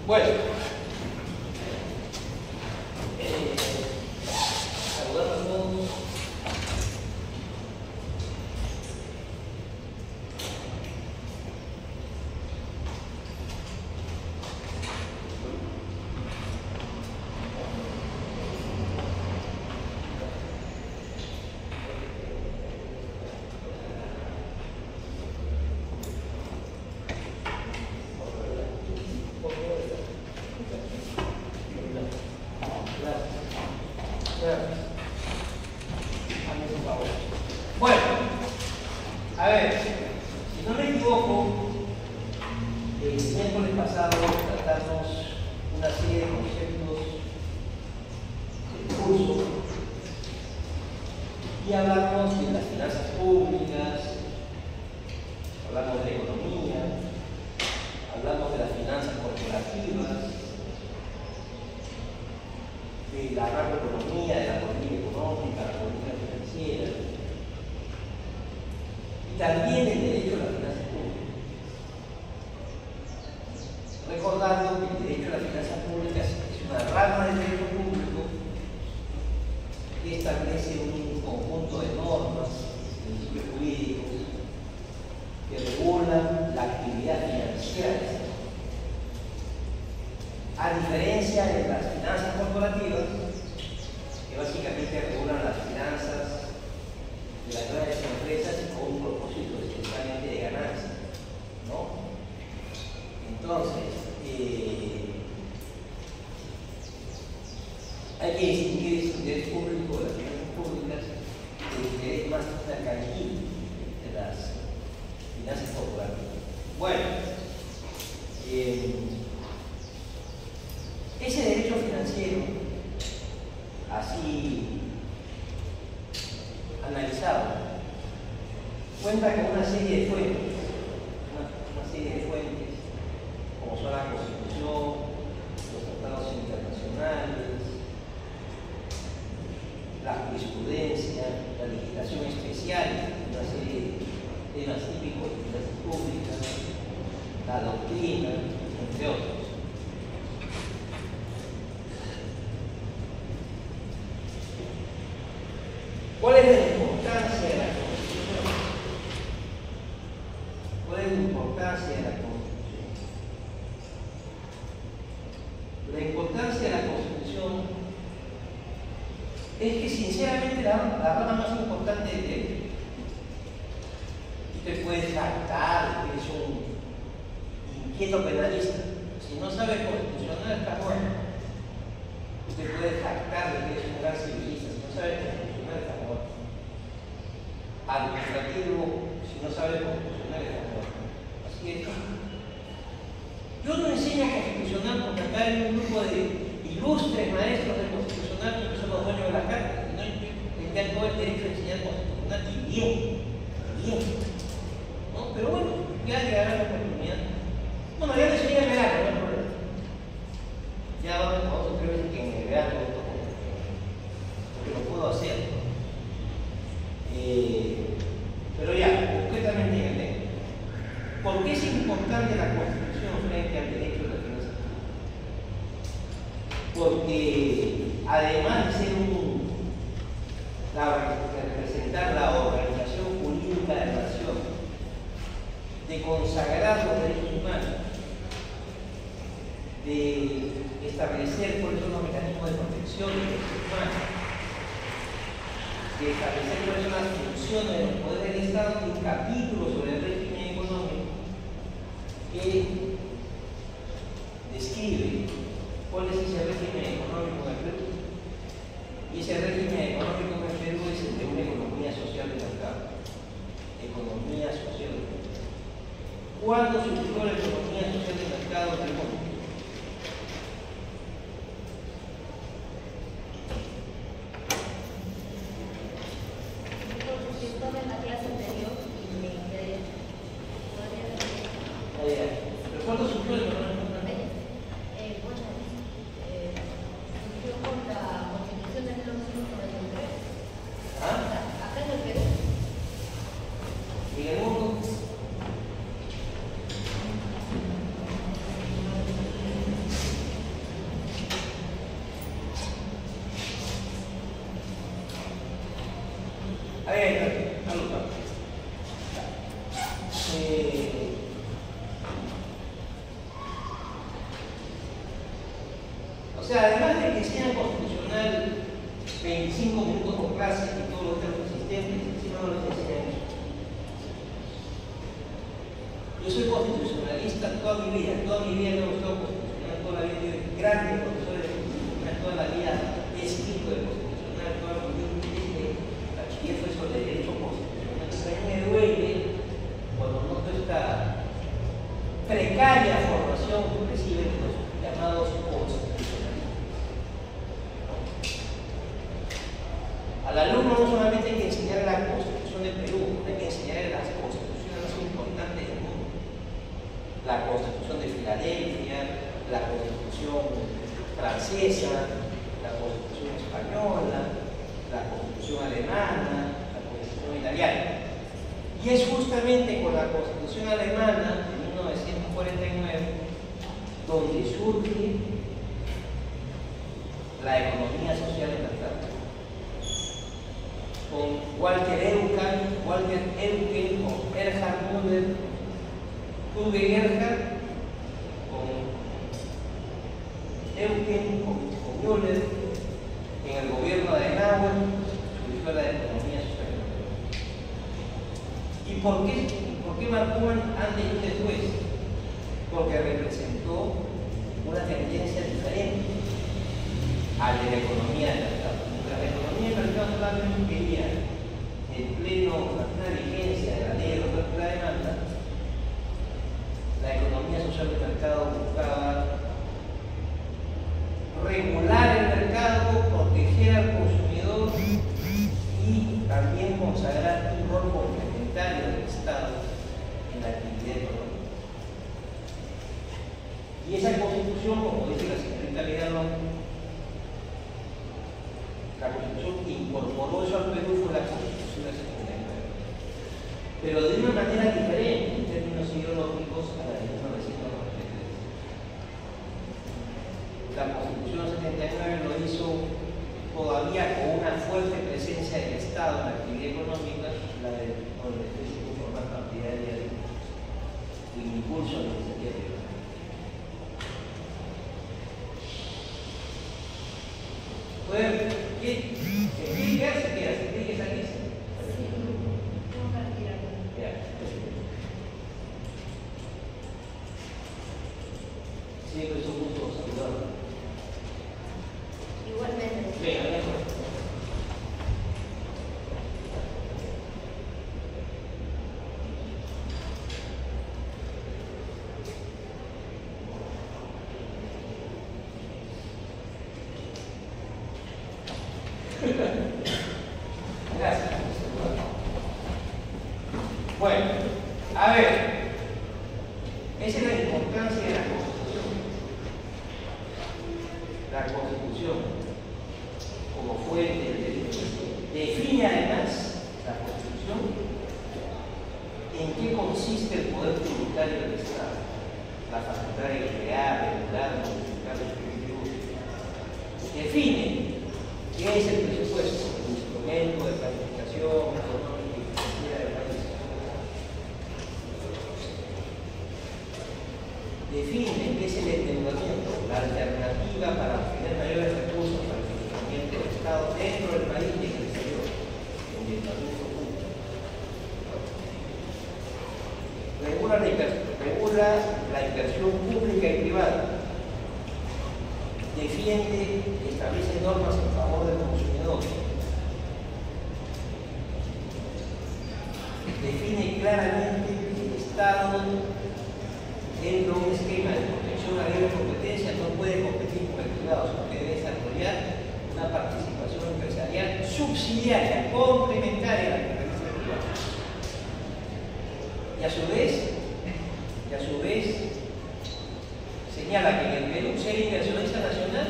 Bueno, saludando a todos. Bueno, a ver, si no me equivoco, el miércoles pasado tratamos una serie de conceptos del curso y hablamos de las finanzas públicas, hablamos de la economía, hablamos de las finanzas corporativas, de la macroeconomía, de la política económica, la política financiera, y también el derecho a las finanzas públicas. Recordando que el derecho a las finanzas públicas es una rama del derecho público que establece un conjunto de normas, principios jurídicos, que regulan la actividad financiera del Estado. A diferencia de las finanzas corporativas, que básicamente regulan las finanzas de las grandes empresas con un propósito esencialmente de ganancia, ¿no? Entonces, hay que distinguir ese interés público de las finanzas públicas del interés más mercantil de las finanzas corporativas. Bueno, ese derecho financiero, así analizado, cuenta con una serie de fuentes, como son la Constitución, los tratados internacionales, la jurisprudencia, la legislación especial, una serie de temas típicos de finanzas públicas, la doctrina, entre otros. ¿Cuál es la importancia de la Constitución? ¿Cuál es la importancia de la Constitución? La importancia de la Constitución es que sinceramente la rama más importante del derecho. Usted puede jactar que es un inquieto penalista. Si no sabe constitucional, está muerto. Usted puede jactar de que es un gran civilista. Si no sabe constitucional, está muerto. Administrativo, si no sabe constitucional, está muerto. Así es. Yo no enseño constitucional porque acá hay un grupo de ilustres maestros de constitucional que son los dueños de las cartas. No tengan todo el derecho de enseñar constitucional y bien. ¿No? Pero bueno, ya llegará la oportunidad. Bueno, ya les enseñé el verano, no hay problema. Ya vamos a otros 3 veces que en el verano porque lo puedo hacer. Pero ya, concretamente en el tema. ¿Por qué es importante la Constitución frente al derecho de la finanza pública? Porque además de ser de representar la organización jurídica de la nación, de consagrar los derechos humanos, de establecer cuáles son los mecanismos de protección de los derechos humanos, de establecer cuáles son las funciones de los poderes del Estado, y un capítulo sobre el régimen económico que describe cuál es ese régimen económico en el Perú. Y ese régimen económico en el Perú es el de una economía social de mercado. Economía social de mercado. ¿Cuándo surgió la economía social de mercado en el mundo? En la clase anterior y me quedé. ¿Pero cuándo surgió la economía social? Surgió con la Constitución de 1993. ¿Ah? Acá en el Perú. ¿Y en el mundo? sea, además de que enseñan constitucional 25 minutos por clase y todos los temas existentes, encima no les enseñan eso. Yo soy constitucionalista toda mi vida me he gustado constitucional, toda la vida he sido grande profesor de constitucional, toda la vida he escrito de constitucional, toda la vida desde bachiller fue sobre derecho constitucional. Entonces a mí me duele cuando noto esta precaria formación que reciben los llamados constitucionalistas. Al alumno no solamente hay que enseñar la Constitución de Perú, hay que enseñar las constituciones más importantes del mundo. La Constitución de Filadelfia, la Constitución francesa, la Constitución española, la Constitución alemana, la Constitución italiana. Y es justamente con la Constitución alemana de 1949 donde surge la economía social de mercado. Con Walter Eucken, con Erhard Müller, Uwe Gerhard, con Eucken, con Müller, en el gobierno de Adenauer, surgió la economía social. ¿Y por qué McLuhan antes y después? Porque representó una tendencia diferente a la economía del mercado. La economía del mercado solamente quería, en plena vigencia de la ley de oferta y la demanda, la economía social del mercado buscaba regular el mercado, proteger al consumidor y también consagrar un rol complementario del Estado en la actividad económica. Y esa constitución, como dice la señorita Vidal, la constitución que incorporó eso al Perú fue la constitución del 79, pero de una manera diferente en términos ideológicos a la de 1993. La constitución del 79 lo hizo todavía con una fuerte presencia del Estado en la actividad económica, la de donde estoy formar partidaria de impulso a la iniciativa privada. Bueno, ¿qué hace? ¿Qué es aquí? Siempre es un gusto saludarlo. Igualmente. Venga, mejor. Gracias. Bueno, a ver, esa es la importancia de la Constitución. La Constitución, como fuente del derecho, define además la Constitución en qué consiste el poder tributario del Estado, la facultad de crear, regular, modificar los tributos. Define qué es el presupuesto, el instrumento de planificación económica y financiera del país. Define qué es el endeudamiento, la alternativa para obtener mayores recursos para el funcionamiento del Estado dentro del país y en el exterior, el endeudamiento público. Regula la inversión pública y privada. Defiende, establece normas en favor del consumidor. Define claramente que el Estado, dentro de un esquema de protección a la libre competencia, no puede competir con el privado, sino que debe desarrollar una participación empresarial subsidiaria, complementaria a la que realiza el privado. Y a su vez, señala que en el Perú ser inversionista nacional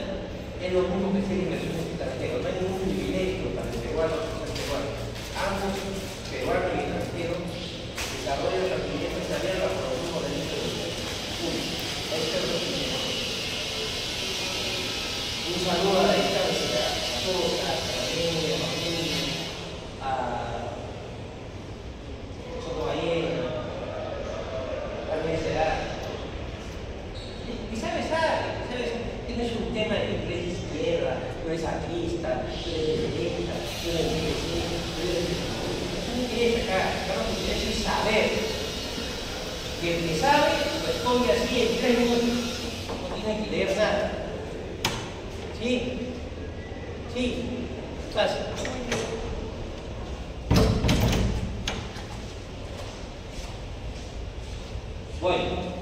es lo mismo que ser inversionista extranjero. No hay ningún privilegio para el peruano o el peruano. Ambos, peruano y extranjero, desarrollan su actividad empresarial bajo los mismos derechos públicos. Este es lo que un saludo a la distancia a todos, a María, a Soto Ballena, también será. Quizá me sabe, no es un tema de que tú eres izquierda, tú eres artista, tú eres de derecha, tú eres de izquierda, tú eres de derecha. Tú no quieres acá, lo que quieres es saber. Y el que sabe responde así en 3 minutos. No tiene que leer nada. ¿Sí? ¿Sí? Fácil. Bueno.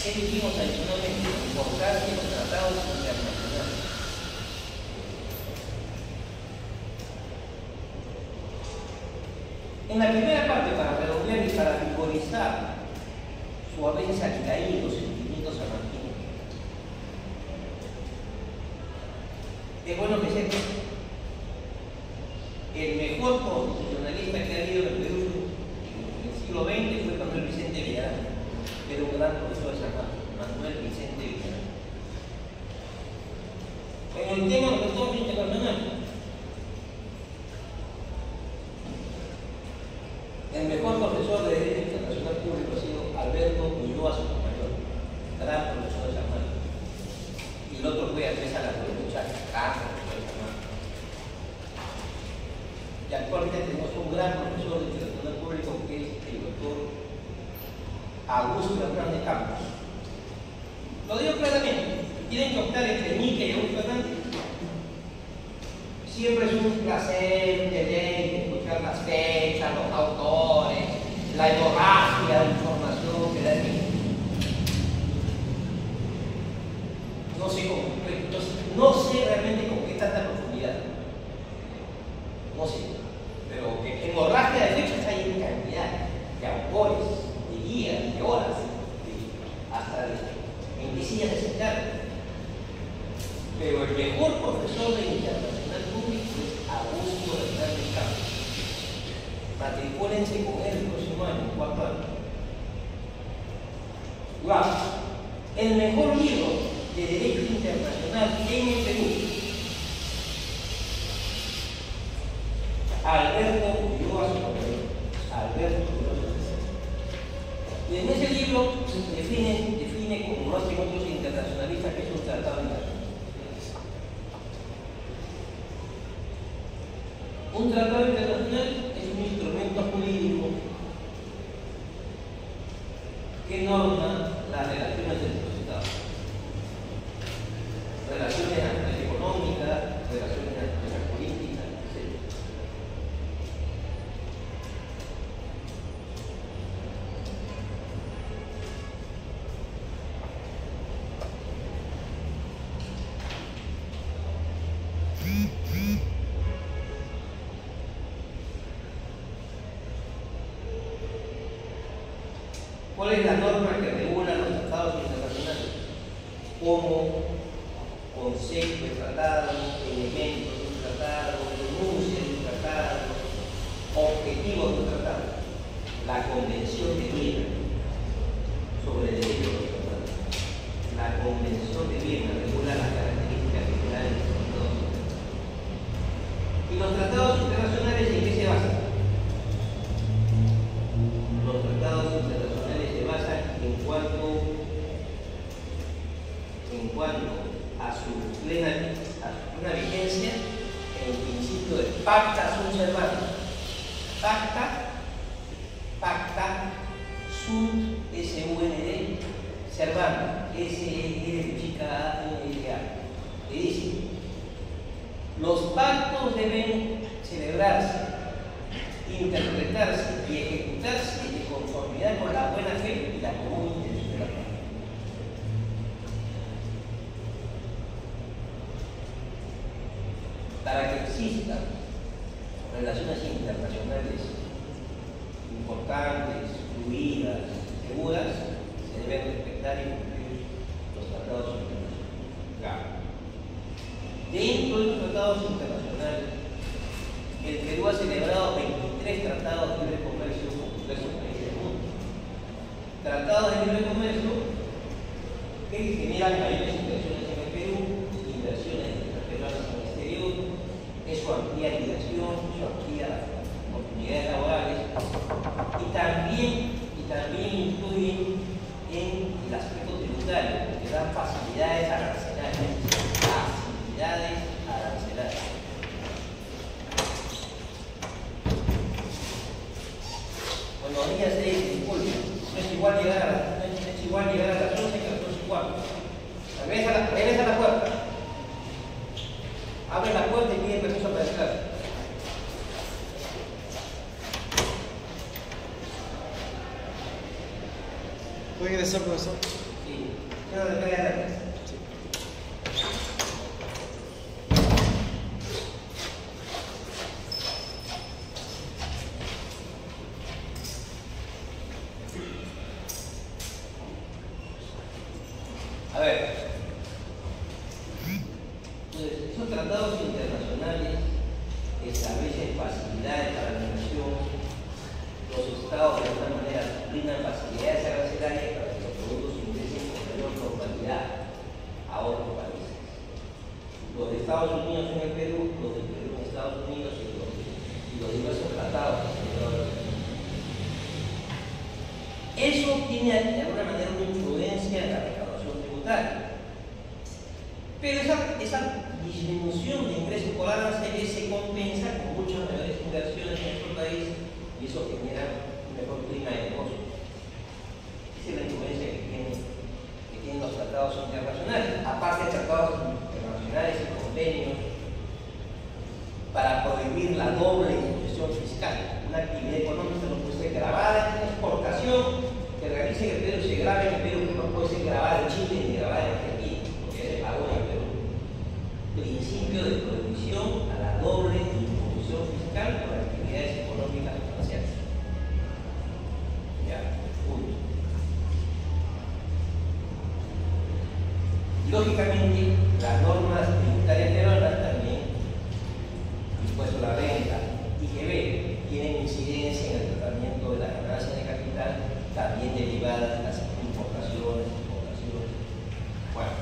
¿Qué dijimos adicionalmente? Importancia de los tratados internacionales. En la primera parte, para redondear y para vigorizar suavemente alicaídos los sentimientos argentinos, es bueno que sepan, el mejor constitucionalista que ha habido en el Perú en el siglo XX fue Manuel Vicente Villarán, que era un gran profesor de San Marcos, Manuel Vicente Villarán. En el tema de los tratados internacionales, el mejor profesor de Derecho Internacional Público ha sido Alberto Ulloa Sotomayor, gran profesor de San Marcos. Y el otro fue Andrés Alajuelo Chaca, gran profesor de San Marcos. Y actualmente tenemos un gran profesor de Internacional Público que es el doctor Augusto Hernández Campos. Lo digo claramente, tienen que optar entre Mica y Augusto Hernández. Siempre es un placer tener, escuchar las fechas, los autores, la hemorragia de información que da el mismo. No sé realmente con qué tanta profundidad. No sé. Pero que hemorragia de fechas hay en cantidad de autores, de guías, de horas, hasta de 20 sillas de sentar. Pero el mejor profesor de internacional público es Augusto Hernández Campos. Matricúlense con él el próximo año, 4 años. Wow. El mejor libro de Derecho Internacional en el Perú, Alberto Ulloa Sotomayor. Alberto Ulloa Sotomayor. Y en ese libro define como lo hacen otros internacionalistas que es un tratado internacional. Un tratado internacional es un instrumento jurídico que norma las relaciones entre los Estados. Relaciones económicas, relaciones políticas, etc. ¿Cuál es la norma que regula los tratados internacionales? Como concepto de tratado, elementos de un tratado, denuncia de un tratado, objetivos de un tratado. La Convención de Viena sobre el derecho de los tratados. La Convención de Viena regula las características generales de los tratados internacionales. ¿Y los tratados internacionales en qué se basan? Los tratados internacionales se basan en cuanto a su plena vigencia en el principio de pacta sunt servanda. Pacta sunt S-U-N-D servanda. S-E-R chica A-N-D-A. Que dice: los pactos deben celebrarse, interpretarse y ejecutarse de conformidad con la buena fe y la común intención de la parte. Para que existan relaciones internacionales importantes, fluidas, seguras, se deben respetar y cumplir los tratados internacionales. Claro. Dentro de los tratados internacionales, el Perú ha celebrado 23 tratados de libre comercio con diversos países del mundo. Tratados de libre comercio que generan mayores inversiones en el Perú, inversiones peruanas en el exterior, eso amplía la inversión, eso amplía las oportunidades laborales y también también influyen en el aspecto tributario, porque dan facilidades arancelarias. Facilidades arancelarias. Buenos días, disculpe. No es igual llegar a las 11 que a las 12:15. Regresa a la puerta. Abre la puerta y pide permiso para entrar. ¿Puede ingresar, profesor? Sí. Yo no le voy a dar. A ver, entonces, esos tratados internacionales establecen facilidades para la inversión. Los estados de alguna manera brindan facilidades arancelarias para que los productos ingresen con mayor normalidad a otros países. Los de Estados Unidos en el Perú, los del Perú en Estados Unidos y los diversos tratados que se han dado. Eso tiene de alguna manera una influencia en la recaudación tributaria. Pero esa disminución de ingresos por aranceles se compensa con muchas mayores inversiones en nuestro país y eso genera un mejor clima de negocio. Esa es la influencia que tienen los tratados internacionales. Aparte de tratados internacionales y convenios para prohibir la doble imposición fiscal. Una actividad económica no puede ser grabada en exportación, que realice en el Perú se graba en el Perú, no puede ser grabada en Chile ni grabada en Argentina, porque se pagó en el Perú. Principio de prohibición a la doble imposición fiscal por actividades económicas financieras. Ya, punto. Lógicamente, las normas tributarias peruanas también, impuesto a la renta, IGB, tienen incidencia en el tratamiento de las ganancias de capital, también derivadas de las importaciones, exportaciones. Bueno,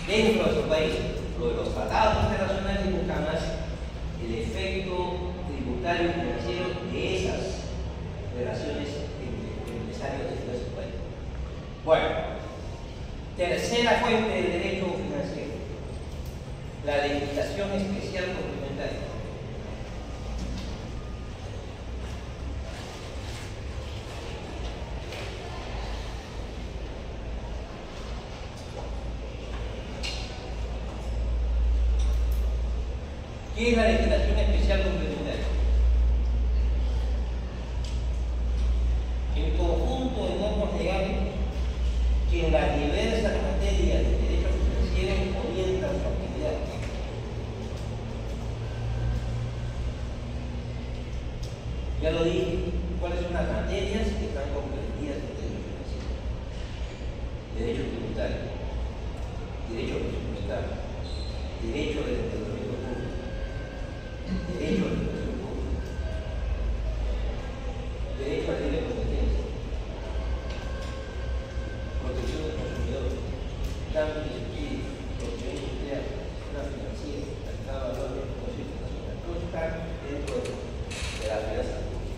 dentro de nuestro país, lo de los tratados internacionales busca más el efecto tributario y financiero de esas relaciones entre empresarios de nuestro país. Bueno, tercera fuente del derecho financiero, la legislación especial complementaria. ¿Qué es la legislación especial complementaria? El conjunto de normas legales que en las diversas materias de derecho financiero orientan su actividad. Ya lo dije, ¿cuáles son las materias que están comprendidas en derecho financiero? Derecho tributario, derecho presupuestario, derecho del endeudamiento público, derecho a la inversión pública, derecho a libre competencia, protección del consumidor, cambio de subsidios, protección industrial, una financiera, mercado de valores, comercio internacional. Todo está dentro de la finanza pública.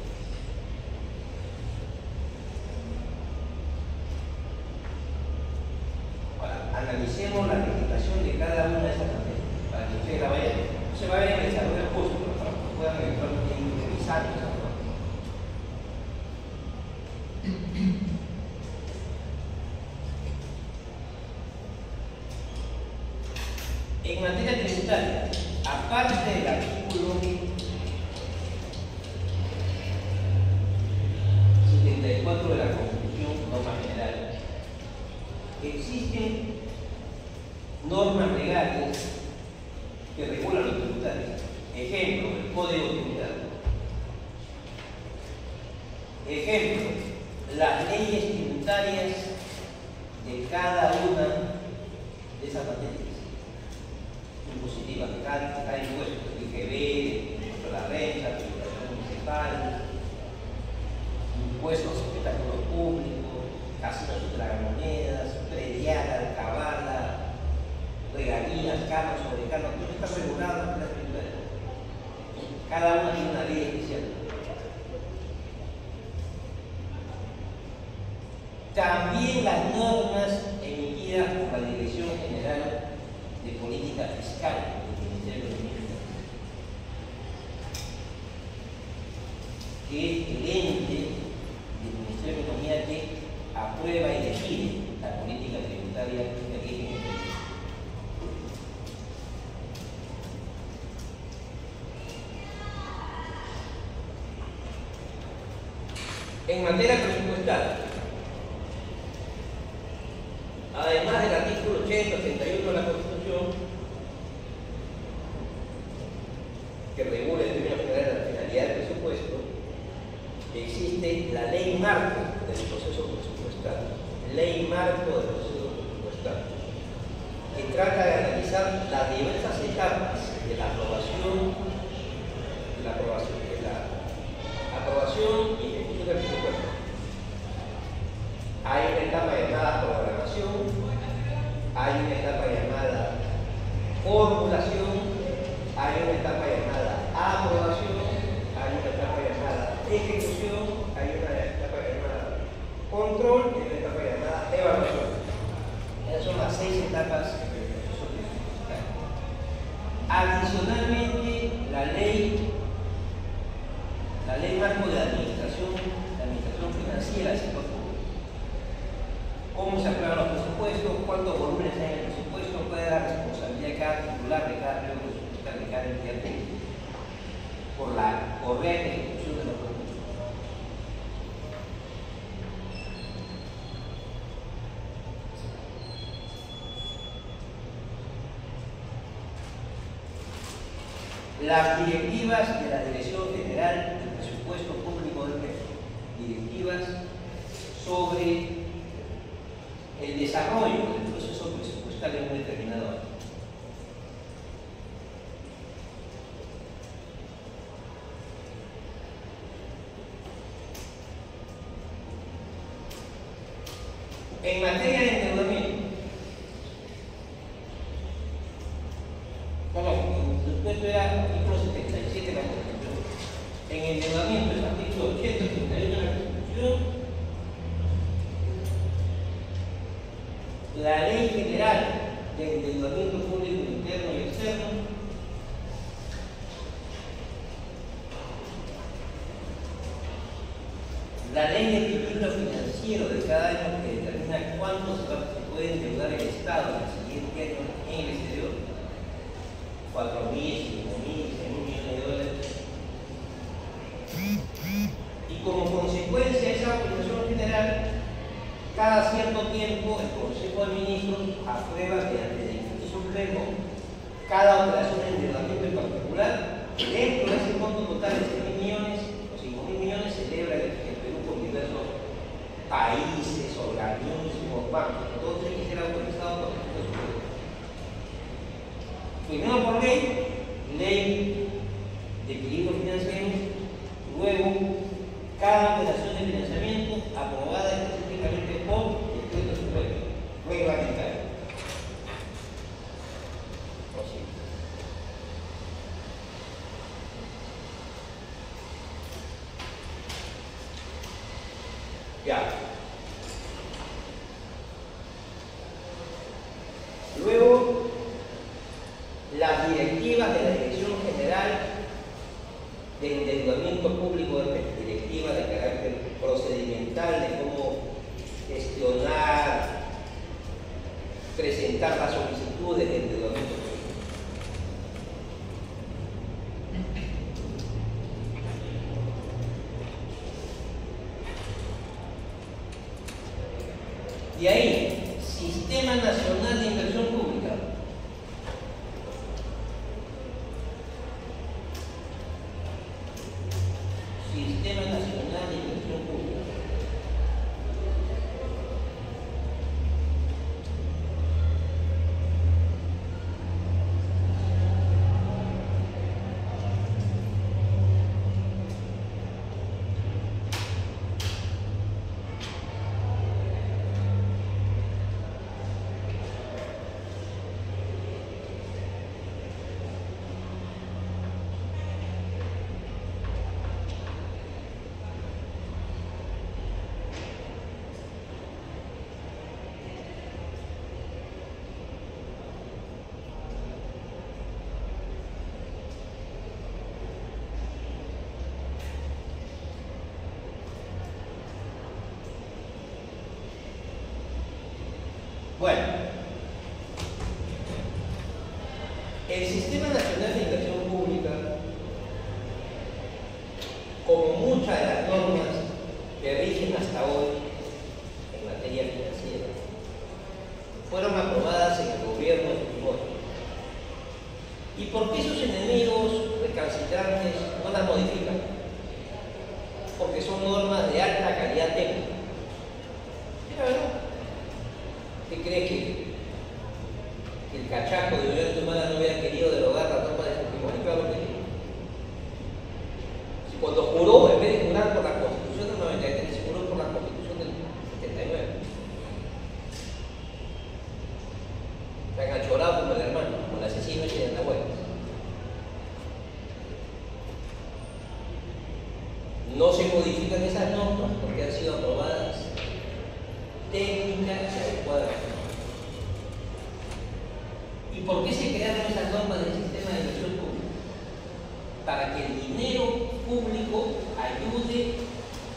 Ahora, analicemos la legislación de cada una de esas materias para que ustedes la vayan. Se va a ver en el desarrollo del curso, pero para que puedan eventualmente ir revisando esa norma. En materia tributaria, aparte del artículo 74 de la Constitución, norma general, existen normas legales que regulan los tributarios. Ejemplo, el Código Tributario. Ejemplo, las leyes tributarias de cada una de esas materias impositivas, de cada impuesto, IGB, impuesto a la renta, tributación municipal, impuestos a espectáculos públicos, casinos y tragamonedas, predial, alcabala, regalías, carros sobre carros, todo está regulado en las tributarias. Cada una tiene una ley especial. también las normas emitidas por la Dirección General de Política Fiscal del Ministerio de Economía, que es el ente del Ministerio de Economía que aprueba y define la política tributaria que rige en el país. En materia presupuestal, además del artículo 80, 81 de la Constitución, que regula en términos generales la finalidad del presupuesto, existe la ley marco del proceso presupuestal, ley marco del proceso presupuestal, que trata de analizar las diversas etapas de la aprobación y ejecución del presupuesto. Hay una etapa llamada programación, hay una etapa llamada formulación, hay una etapa llamada aprobación, hay una etapa llamada ejecución, hay una etapa llamada control y una etapa llamada evaluación. Esas son las 6 etapas del proceso presupuestal. Adicionalmente, la ley marco de administración financiera del sector público. Cómo se aprueban los presupuestos, cuántos volúmenes hay en el presupuesto, cuál es la responsabilidad de cada titular, de cada pliego presupuestal, de cada entidad técnica, por la correcta ejecución de los recursos. Las directivas de la Dirección General del Presupuesto Público del Perú, directivas sobre el desarrollo del proceso presupuestal en un determinado año. En materia de endeudamiento, esto era artículo 77 de la Constitución. En endeudamiento, el artículo 80 y 81 de la Constitución, la Ley General de Endeudamiento Público Interno y Externo, la Ley de Equilibrio Financiero de cada año que determina cuánto se puede endeudar el Estado en el siguiente año en el exterior, 4.000, 5.000, 6.000 millones de dólares. Y como consecuencia de esa autorización general, cada cierto tiempo el Consejo de Ministros aprueba mediante decreto supremo cada operación de endeudamiento en particular. Dentro de ese monto total de 6.000 millones o 5.000 millones se celebra el Perú con diversos países, organismos, bancos. Todo tiene que ser autorizado por el Consejo Supremo. Primero por ley de equilibrio financiero, luego cada operación de financiamiento aprobada específicamente por decreto supremo reglamentario. Ya. Luego, las directivas de la Dirección General de Endeudamiento Público del Perú, directiva de carácter procedimental de cómo gestionar, presentar las solicitudes de endeudamiento público. Y ahí, Sistema Nacional de Inversión Pública. Sistema Nacional de Inversión Pública. Bueno, el Sistema Nacional de Inversión Pública, como muchas de las normas que rigen hasta hoy en materia financiera, fueron aprobadas en el gobierno de Fujimori. ¿Y por qué sus enemigos recalcitrantes no las modifican? Porque son normas de alta calidad técnica. ¿Sí, la verdad? ¿Usted cree que el cachaco de Ollanta Humala no hubiera querido derogar la norma de Fujimori? Claro que sí. Si cuando juró, en vez de jurar por la Constitución del 93, se juró por la Constitución del 79. Se han achorado como el hermano, como el asesino ese de Andahuaylas. No se modifican esas normas porque han sido aprobadas técnicas y adecuadamente. ¿Y por qué se crearon esas normas del sistema de inversión pública? Para que el dinero público ayude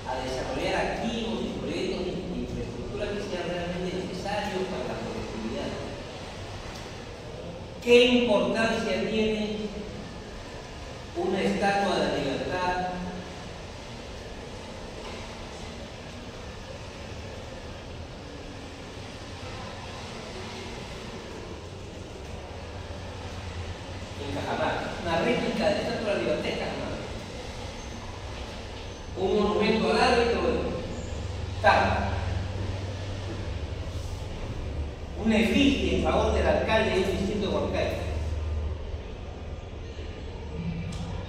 a desarrollar activos y proyectos de infraestructura que sean realmente necesarios para la productividad. ¿Qué importancia tiene una estatua de la libertad en Cajamarca? Una réplica de la estatua de la libertad en Cajamarca. Un monumento al árbitro de Estado. Una efigie en favor del alcalde de un distrito de Huancayo.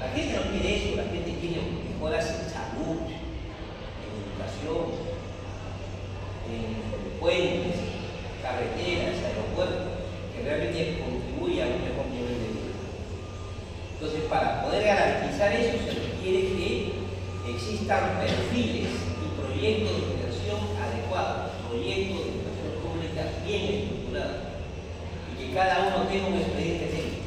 La gente no quiere eso, la gente quiere mejoras en salud, en educación, en puentes, carreteras, aeropuertos, que realmente contribuye a un mejor nivel de vida. Entonces, para poder garantizar eso, se requiere que existan perfiles y proyectos de inversión adecuados, proyectos de inversión pública bien estructurados, y que cada uno tenga un expediente técnico,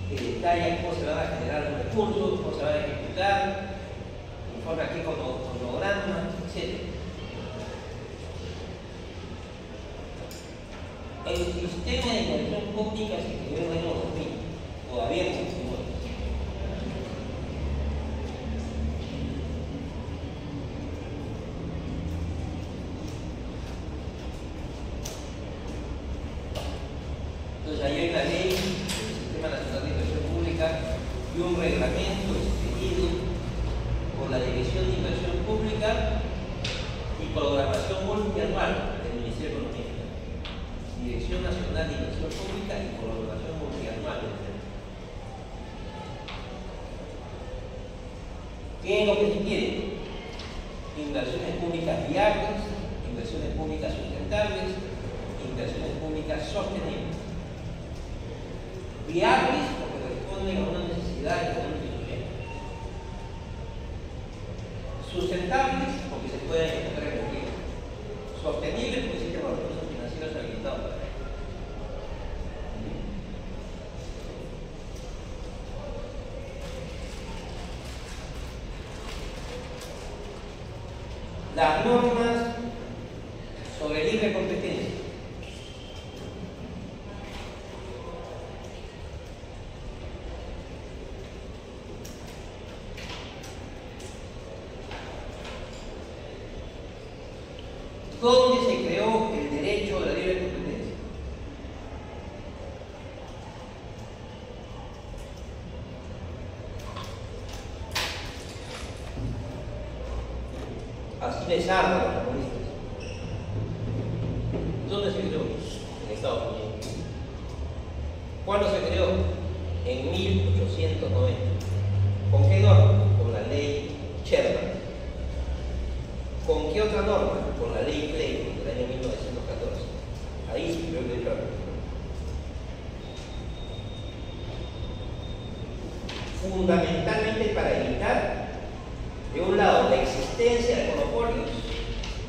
que detalla cómo se van a generar los recursos, cómo se van a ejecutar, informe a qué cronograma, etc. El sistema de inversión pública se creó en el año 2000, todavía no se mueve. Entonces ahí hay una ley del Sistema Nacional de Inversión Pública y un reglamento expedido por la Dirección de Inversión Pública y Programación Multianual del Ministerio de Economía. Dirección Nacional de Inversión Pública y Programación Multianual. ¿Qué es lo que se quiere? Inversiones públicas viables, inversiones públicas sustentables, inversiones públicas sostenibles. Viables porque responden a una necesidad económica y social. Sustentables porque se pueden ejecutar en el tiempo. Sostenibles porque existen los recursos financieros habilitados para ello. Las normas sobre libre competencia. ¿Dónde se creó el derecho a la libre competencia? Así les arman a los comunistas. ¿Dónde se creó? En Estados Unidos. ¿Cuándo se creó? En 1890. ¿Con qué norma? Con la ley Sherman. ¿Con qué otra norma? Con la ley Clay del año 1914. Ahí se creó el derecho a la competencia. Fundamentalmente para evitar, de un lado, la existencia de monopolios,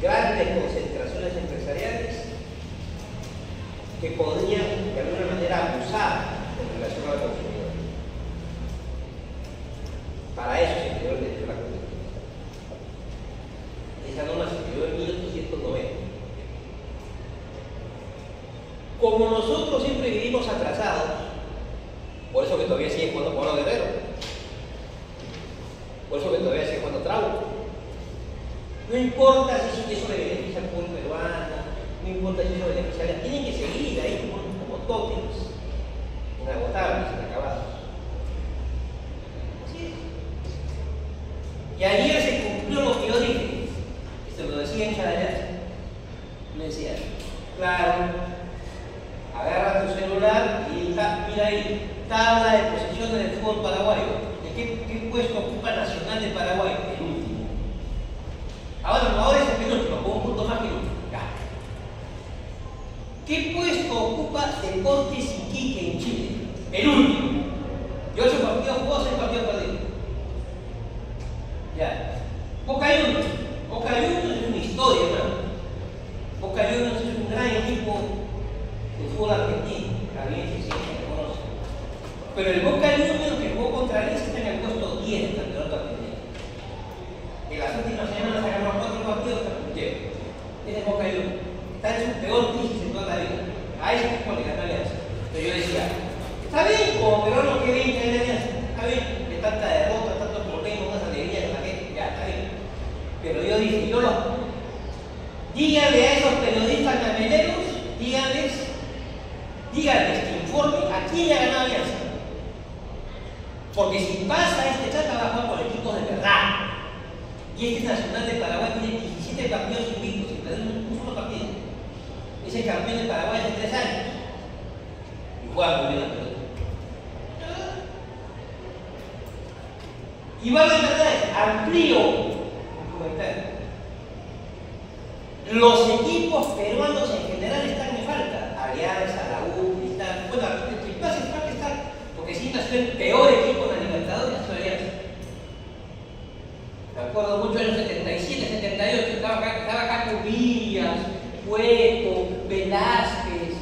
grandes concentraciones empresariales que podrían de alguna manera abusar en relación al consumidor. Para eso se creó el derecho a la competencia. Esa norma se creó en 1890. No importa si eso le beneficia al pueblo peruano, no importa si eso beneficia a la... Tienen que seguir ahí como tótems, inagotables, inacabados. Así es. Y ayer se cumplió lo que yo dije, que se lo decía en Chalayacha. Me decía, claro, agarra tu celular y mira ahí, tabla de posiciones del fútbol paraguayo. ¿De qué puesto ocupa Nacional de Paraguay? El último. Ahora es el penúltimo, con un punto más que el último. Ya. ¿Qué puesto ocupa Deportes Iquique en Chile? El último. De 8 partidos jugados, 6 partidos perdidos. Ya. Boca Juniors. Boca Juniors es una historia, hermano. Boca Juniors es un gran equipo de fútbol argentino. Caliente, sí, se conoce. Pero el Boca Juniors que jugó contra Alianza está en el puesto 10 del campeonato argentino. En las últimas semanas ha ganado 4 partidos hasta el puntero. Ese es Boca Juniors. Está en su peor crisis en toda la vida. A ese equipo le ganó Alianza. Pero yo decía, está bien, como peruano que bien que hay Alianza. Está bien, de tanta derrota, tantos problemas, unas alegrías de la gente. Ya, está bien. Pero yo dije, díganle a esos periodistas cameleros, díganles que informen a quién le ha ganado Alianza. Porque si pasa este Chata va a jugar por equipos de verdad. Y este Nacional de Paraguay tiene 17 partidos invictos sin perder un solo partido. Es el campeón de Paraguay hace 3 años. Y juega muy bien la pelota. Y va a la verdad, amplío el comentario. Los equipos peruanos en general están en falta. Alianza, la U, Cristal. Bueno, el Cristal está, porque si nació el peor equipo en la Libertadores, nació Alianza. Me acuerdo mucho en los 77, 78, estaba acá Cubillas, Cueto, Velázquez,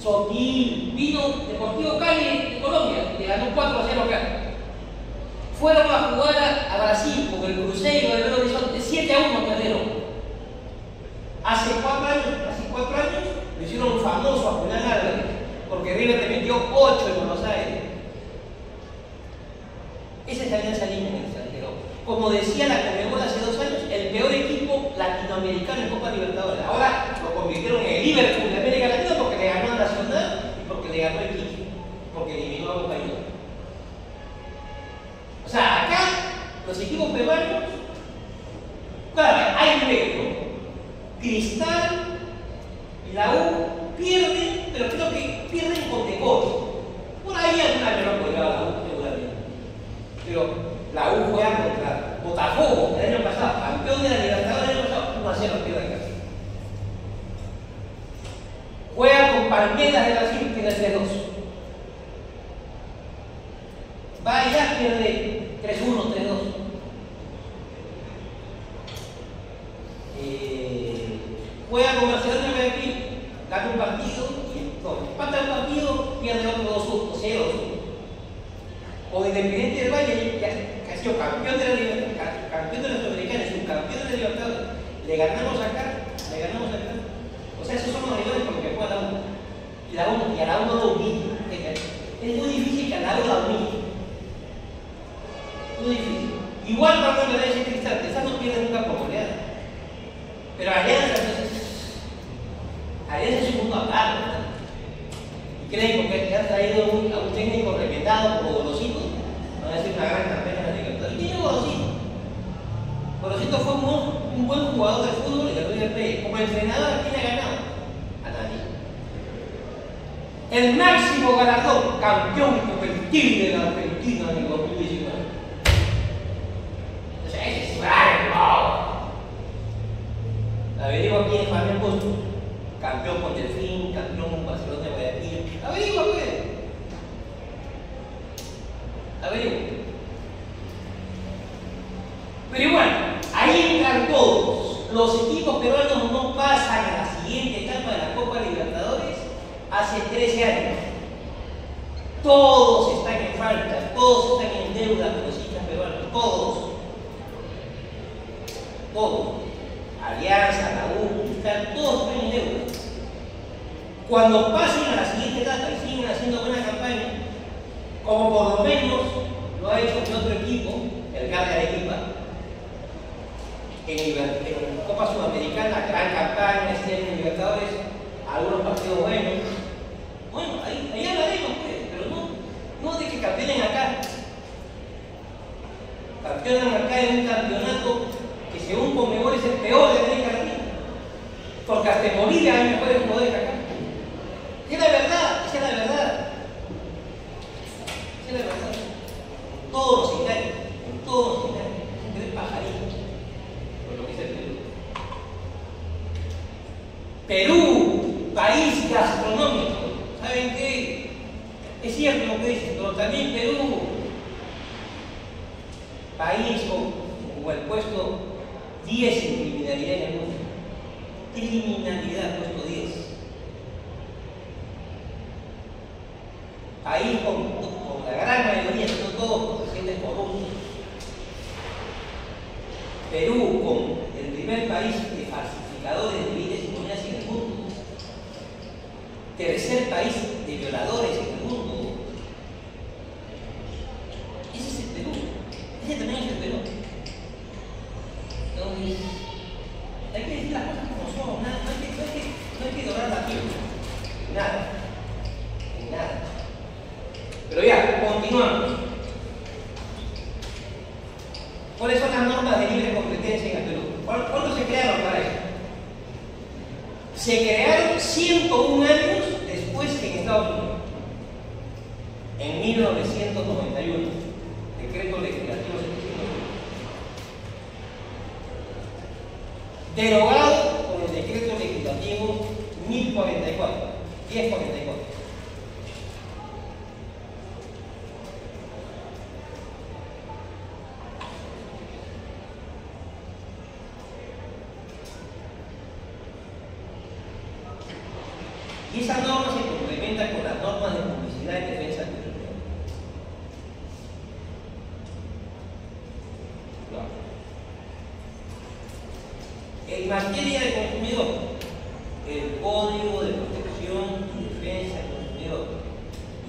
Sotil, vino Deportivo Cali de Colombia, le ganó 4-0 acá. Fueron a jugar a Brasil con el Cruzeiro de Belo Horizonte, 7-1 perdieron. Hace 4 años lo hicieron famoso a Julián Álvarez, porque River le metió 8 en Buenos Aires. Esa es la Alianza Lima en el extranjero. Como decía la Conmebol hace 2 años, el peor equipo latinoamericano en Copa Libertadores. Ahora lo convirtieron en el Liverpool de América Latina porque le ganó a Nacional y porque le ganó el Iquique, porque eliminó a Boca Juniors. O sea, acá los equipos peruanos, claro, hay nivel, ¿no? Cristal y la U pierden, pero creo que pierden con decoro. Por ahí alguna vez no podría la U, seguramente. Pero la U juega contra Botafogo el año pasado, campeón de la Libertadores el año pasado, 1-0 pierde acá. Juega con Palmeiras de Brasil, pierde 3-2. Va allá, pierde 3-1, 3-2. Juega con Barcelona de Guayaquil, gana un partido, empata un partido, pierde otro 2-1, 0-2. O Independiente del Valle, que ha sido campeón de la Sudamericana, subcampeón de la Libertadores, le ganamos acá. O sea, esos son los rivales con los que juega la U. Y a la U no lo humilla. Es muy difícil que a la U la humille. Muy difícil. Igual para cuando le dice Cristal, Cristal no pierde nunca por goleada. Pero Alianza es un mundo aparte. Y creen porque han traído a un técnico reventado como Gorosito, van a decir una gran campaña en la Libertadores. ¿Quién es Gorosito? Gorosito fue un buen jugador de fútbol y de River Plate. Como entrenador, ¿quién ha ganado? A nadie. El máximo ganador, campeón competitivo de la Argentina en el 2019. O sea, ese es bravo. Averigua quién es Fabián Costro. Campeón con Delfín, campeón con Barcelona de Guayaquil. Averigua, pues. Averigua. Pero igual, ahí entran todos. Los equipos peruanos no pasan a la siguiente etapa de la Copa Libertadores hace 13 años. Todos están en falta, todos están en deuda con los hinchas peruanos, todos. Todos. Alianza, la U, Cristal, todos están en deuda. Cuando pasen a la siguiente etapa y siguen haciendo buena campaña, como por lo menos lo ha hecho mi otro equipo, el Carga de Arequipa, en Copa Sudamericana, gran campaña, este año en Libertadores, algunos partidos buenos. Bueno, ahí hablaremos, pues, pero no de que campeonen acá. Campeonan acá en un campeonato que según Conmebol es el peor de América Latina. Porque hasta en Bolivia hay mejores jugadores que acá. Es la verdad, esa es la verdad. Esa es la verdad. En todos los engaños, en todos los engaños. Es pajarito. Por lo que dice el Perú, país gastronómico. ¿Saben qué? Es cierto lo que dicen, pero también Perú, país con el puesto 10 en criminalidad en el mundo. Criminalidad, puesto 10. País con la gran mayoría, no todos, presidentes corruptos. Perú, con el primer país de falsificadores de bienes y monedas en el mundo. Tercer país de violadores en el mundo. Ese es el Perú. Ese también es el Perú. Entonces, hay que decir las cosas como son. No hay que dorar la piel. Nada. Nada. Pero ya, continuamos. ¿Cuáles son las normas de libre competencia en el Perú? ¿Cuándo se crearon para eso? Se crearon 101 años después que en Estados Unidos. En 1991. Decreto legislativo 701. Derogado por el decreto legislativo 1044. Y esa norma se complementa con las normas de publicidad y defensa del consumidor. En materia de consumidor, el Código de Protección y Defensa del Consumidor,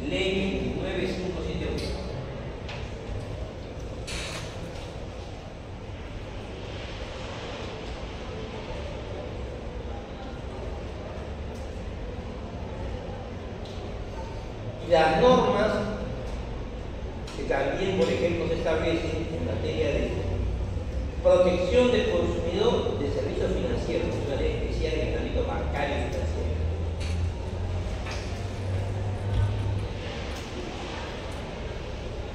Ley 29571. Y las normas que también, por ejemplo, se establecen en materia de protección del consumidor de servicios financieros, una ley especial en el ámbito bancario y financiero.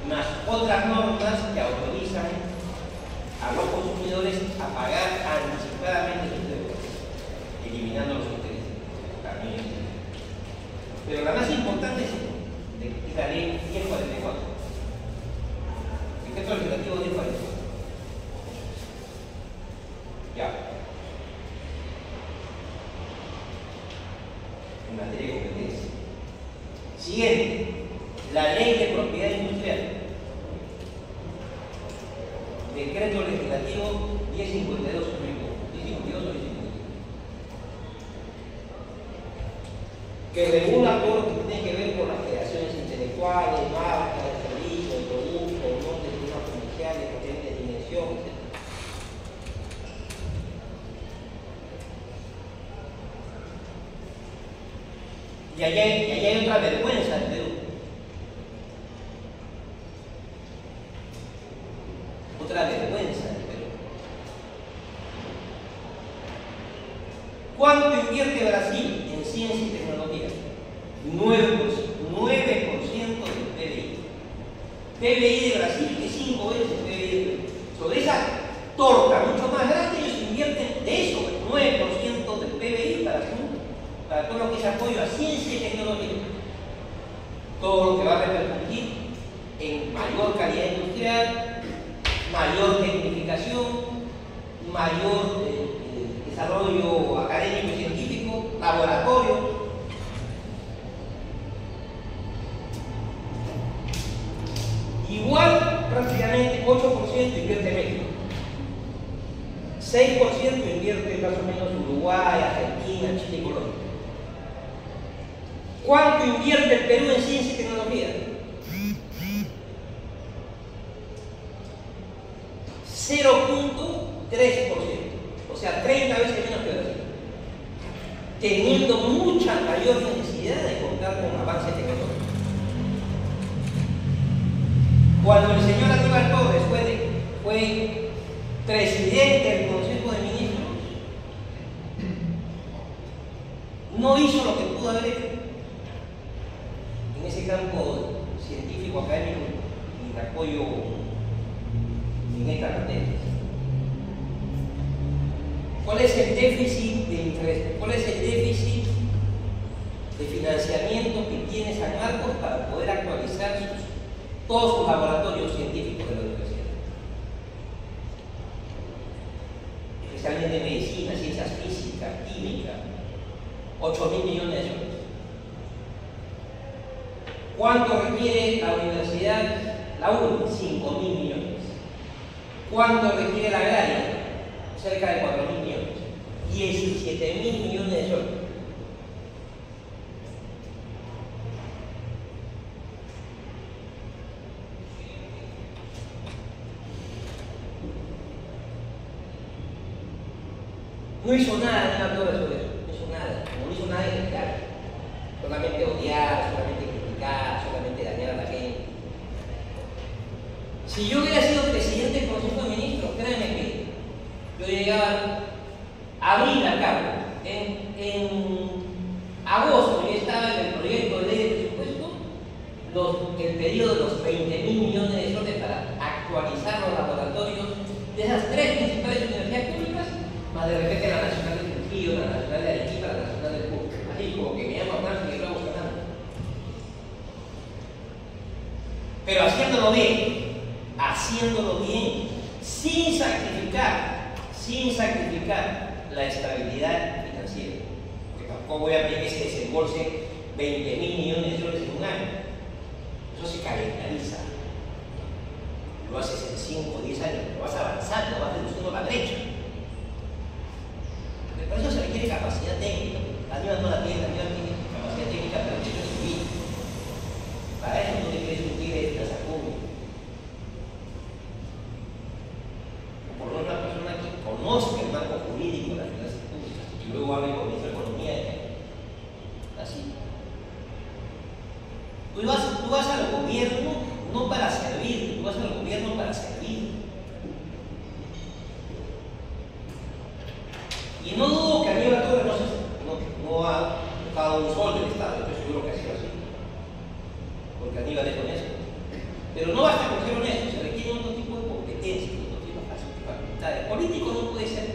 Más otras normas que autorizan a los consumidores a pagar anticipadamente sus deudas, eliminando los intereses. También. Pero la más importante es la ley 1044. Decreto legislativo 1044. Ya. En materia de competencia. Siguiente. La ley de propiedad industrial. Decreto legislativo 1052 o 1052. Que regula todo lo que tiene que ver con las creaciones intelectuales, marcas, servicios, productos, nombres de unas comerciales, potencias de dimensión, etc. Y allá hay otra vergüenza en Perú. Otra vergüenza en Perú. ¿Cuánto invierte Brasil en ciencia y tecnología? 9% del PBI. PBI de Brasil es 5 veces el PBI de Perú. Sobre esa torta mucho más grande, ellos invierten de eso, el 9% del PBI para todo lo que es apoyo a ciencia y tecnología. Todo lo que va a repercutir en mayor calidad industrial, mayor tecnificación, mayor desarrollo académico y científico, laboratorio. Igual, prácticamente 8% invierte México. 6% invierte más o menos Uruguay, Argentina, Chile y Colombia. ¿Cuánto invierte el Perú en ciencia y tecnología? 0.0000000. 3%. O sea, 30 veces menos que Brasil. Teniendo mucha mayor necesidad de contar con avances tecnológicos. Cuando el señor Aníbal Torres fue presidente del Consejo de Ministros, no hizo lo que pudo haber hecho en ese campo científico, académico y de apoyo en estas materias. ¿Cuál es el déficit de interés? ¿Cuál es el déficit de financiamiento que tiene San Marcos para poder actualizar todos sus laboratorios científicos de la universidad? Especialmente de medicina, ciencias físicas, química, 8.000 millones de euros. ¿Cuánto requiere la universidad, la UNI? 5.000 millones. ¿Cuánto requiere la agraria? Cerca de 4.000 millones. 17.000 millones de euros. No hizo nada Aníbal Torres sobre eso, no hizo nada, no hizo nada en general. Solamente odiar, solamente criticar, solamente dañar a la gente. Si yo hubiera sido presidente del Consejo de Ministros, créanme que yo llegaba a abril a cabo. En agosto yo estaba en el proyecto de ley de presupuesto, el pedido de los 20.000 millones de soles para actualizar los laboratorios de esas 3 principales universidades públicas, más de repente la Nacional de Trujillo, la Nacional de Arequipa, la Nacional del Cusco. Así como que me llama más y luego ganando. Pero haciéndolo bien, sin sacrificar la estabilidad financiera. Porque tampoco voy a pedir que se desembolse 20.000 millones de soles en un año. Eso se calendariza. Lo haces en 5 o 10 años, lo vas avanzando, vas reduciendo la brecha. Por eso se requiere capacidad técnica. Aníbal no la tiene, Aníbal tiene capacidad técnica para el derecho civil. Para eso no le quieres un tigre de plaza pública. Por una persona que conozca el marco jurídico de las finanzas públicas y luego hable con nuestra economía. Así. Tú vas al gobierno no para servir, tú vas al gobierno para servir. Y no dudo que Aníbal Torres no ha tocado un sol del Estado, estoy seguro que ha sido así, porque Aníbal es honesto. Pero no basta con ser honesto, se requiere otro tipo de competencias, otro tipo de facultades. Político no puede ser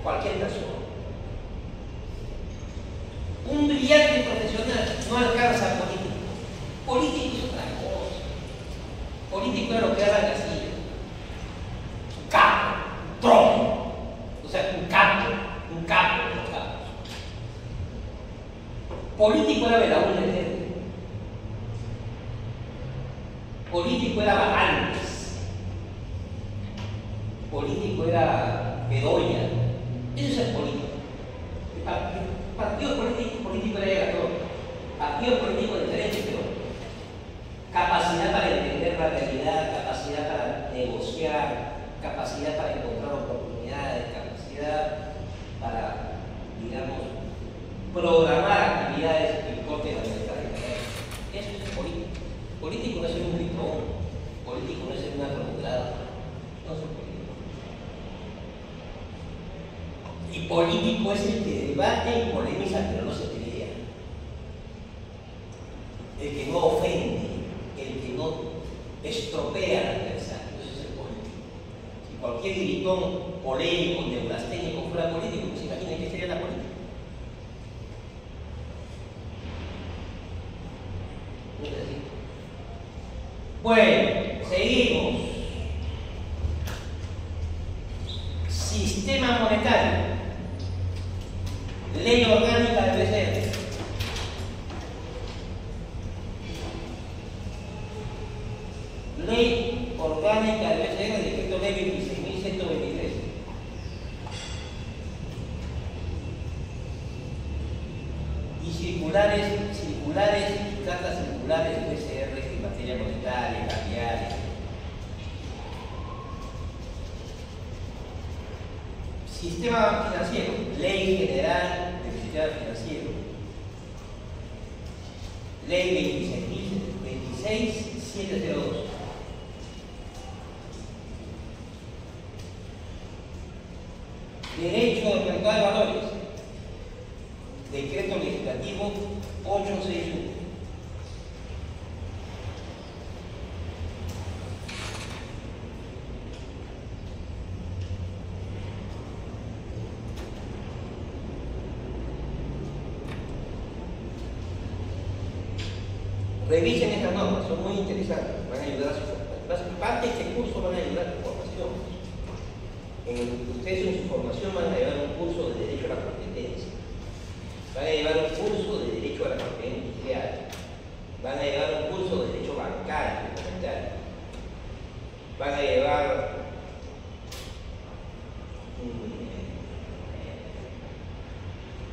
cualquier persona. Un brillante profesional no alcanza a político. Político es otra cosa. Político es lo que haga Castillo. Capo. Trono, o sea, un capo de los capos. Político era Belaúnde Terry. Político era Barantes. Político era Bedoya. Eso es el político. Partido político era llegador. Partido político diferente, pero capacidad para entender la realidad, capacidad para negociar, capacidad para encontrar oportunidades, capacidad para, digamos, programar actividades que importen a nuestra realidad. Eso es político. Político no es ser un gritón, político no es ser una atropellada, no es político. Y político es el que debate y polemiza, pero no se pelea. El que no ofende, el que no estropea al adversario, eso es el político. Si cualquier gritón polémico, neurasténico fuera político, pues imaginen qué sería la política. ¿No es así? Bueno, seguimos. Sistema monetario. Ley orgánica del BCR. Ley orgánica del BCR, decreto ley 26.123. Y circulares y cartas circulares del BCR en materia monetaria, cambiaria. Sistema financiero, Ley General del Sistema Financiero, Ley 26.702. Derecho del mercado de valores, Decreto Legislativo 861. Revisen estas normas, son muy interesantes, van a ayudar a su formación. Parte de este curso van a ayudar a su formación. Ustedes en su formación van a llevar un curso de Derecho a la Competencia, van a llevar un curso de Derecho a la Propiedad Industrial, van a llevar un curso de Derecho Bancario, van a llevar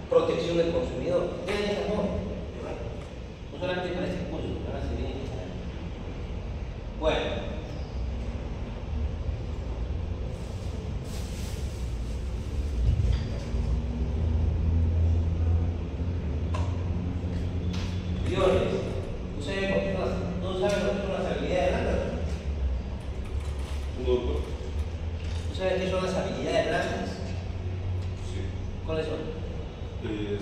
protección del consumidor. Vean esas normas. No solamente para este curso, para seguir en general. Bueno. Señores, ¿ustedes no saben lo que son las habilidades blandas? ¿Ustedes qué son las habilidades blandas? Sí. ¿Cuáles son?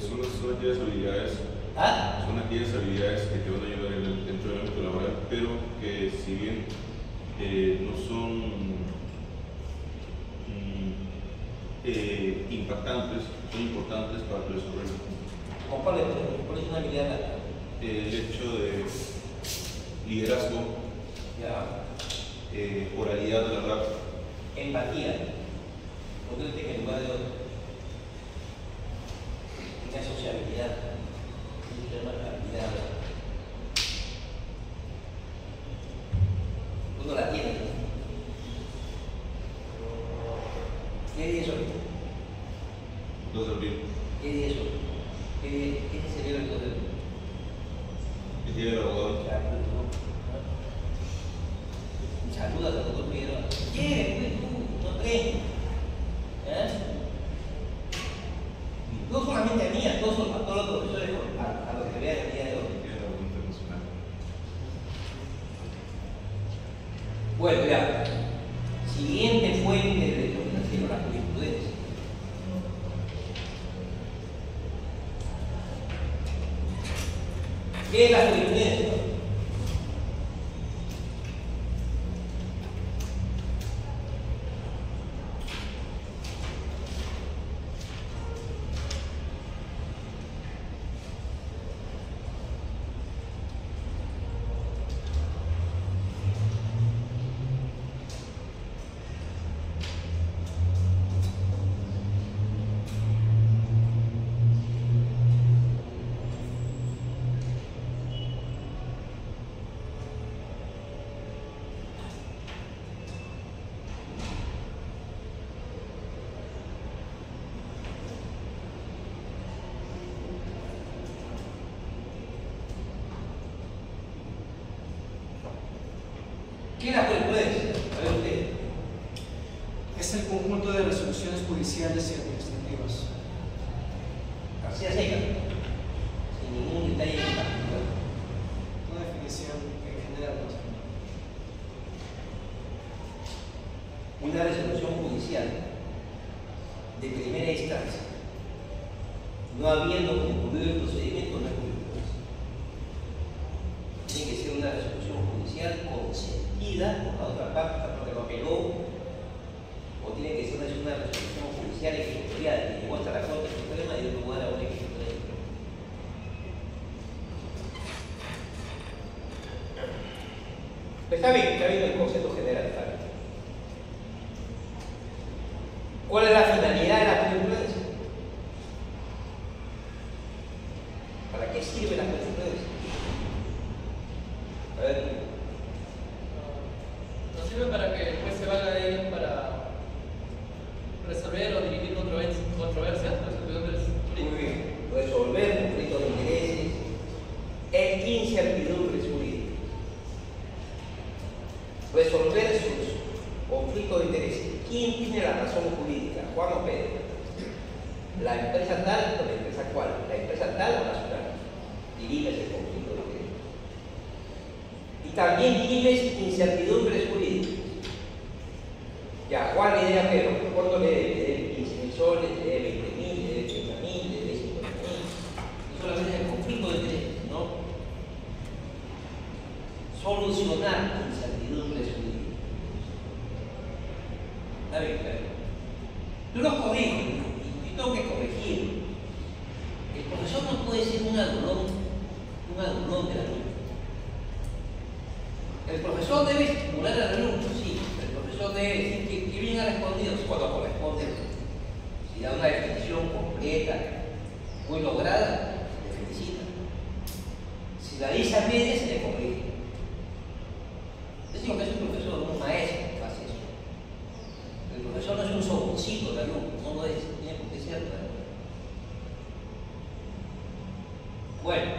Son aquellas habilidades. Son aquellas habilidades que te van a ayudar dentro del ámbito laboral, pero que si bien no son impactantes, son importantes para tu desarrollo. ¿Cuál es una habilidad blanca? El hecho de liderazgo, oralidad al hablar, empatía, ponerte en el lugar de otro, una sociabilidad. Uno la tiene. ¿Qué día es hoy? 2 de abril. ¿Qué día es hoy? ¿Qué se celebra el 2 de abril? El día del abogado. Saluda al doctor Figueroa. ¿Quieres? Pues tú, no crees. No solamente a mí, a todos los profesores, a los que vean el día de hoy. Bueno, ya. Siguiente fuente de derecho financiero, la jurisprudencia. ¿Qué es la jurisprudencia? ¿Qué es la jurisprudencia? A ver usted. Es el conjunto de resoluciones judiciales y administrativas. García Seca, sin ningún detalle en particular. Una definición en general. Una resolución judicial de primera instancia, no habiendo concluido el procedimiento, no es jurisprudencia. Tiene que ser una resolución judicial consentida por la otra parte que lo apeló, o tiene que ser una resolución judicial ejecutorial que llegó hasta la Corte Suprema y dio lugar a una ejecutoria. Está bien el concepto general. ¿Está bien? ¿Cuál es la finalidad de la jurisprudencia? ¿Para qué sirve la jurisprudencia? A ver. Nos sirve para que el juez se valga de ellos para resolver o dirimir controversias. Muy bien. Resolver conflictos de intereses e incertidumbres jurídicas. Resolver sus conflictos de intereses. ¿Quién tiene la razón jurídica? Juan o Pedro. La empresa tal o la empresa cual, la empresa tal o nacional. Dirimes el conflicto de interés. Y también dirimes incertidumbres jurídicas. Ya, Juan le debe a Pedro, ¿cuánto le debe? Le debe 15.000 soles, le debe 20.000, le debe 30.000, le debe 50.000. Y solamente es el conflicto de interés, ¿no? Solucionar incertidumbres jurídicas. Está bien, claro. Yo lo corrijo y tengo que corregir. El profesor no puede ser un adulón de la alumno. El profesor debe estimular al alumno, sí. El profesor debe decir que bien ha respondido cuando corresponde. Si da una definición completa, muy lograda, le felicita. Si la dice a medias, se le corrige. Es lo que es un profesor, un maestro que hace eso. El profesor no es un soborcito del alumno, no lo es, tiene por qué serlo. Bueno,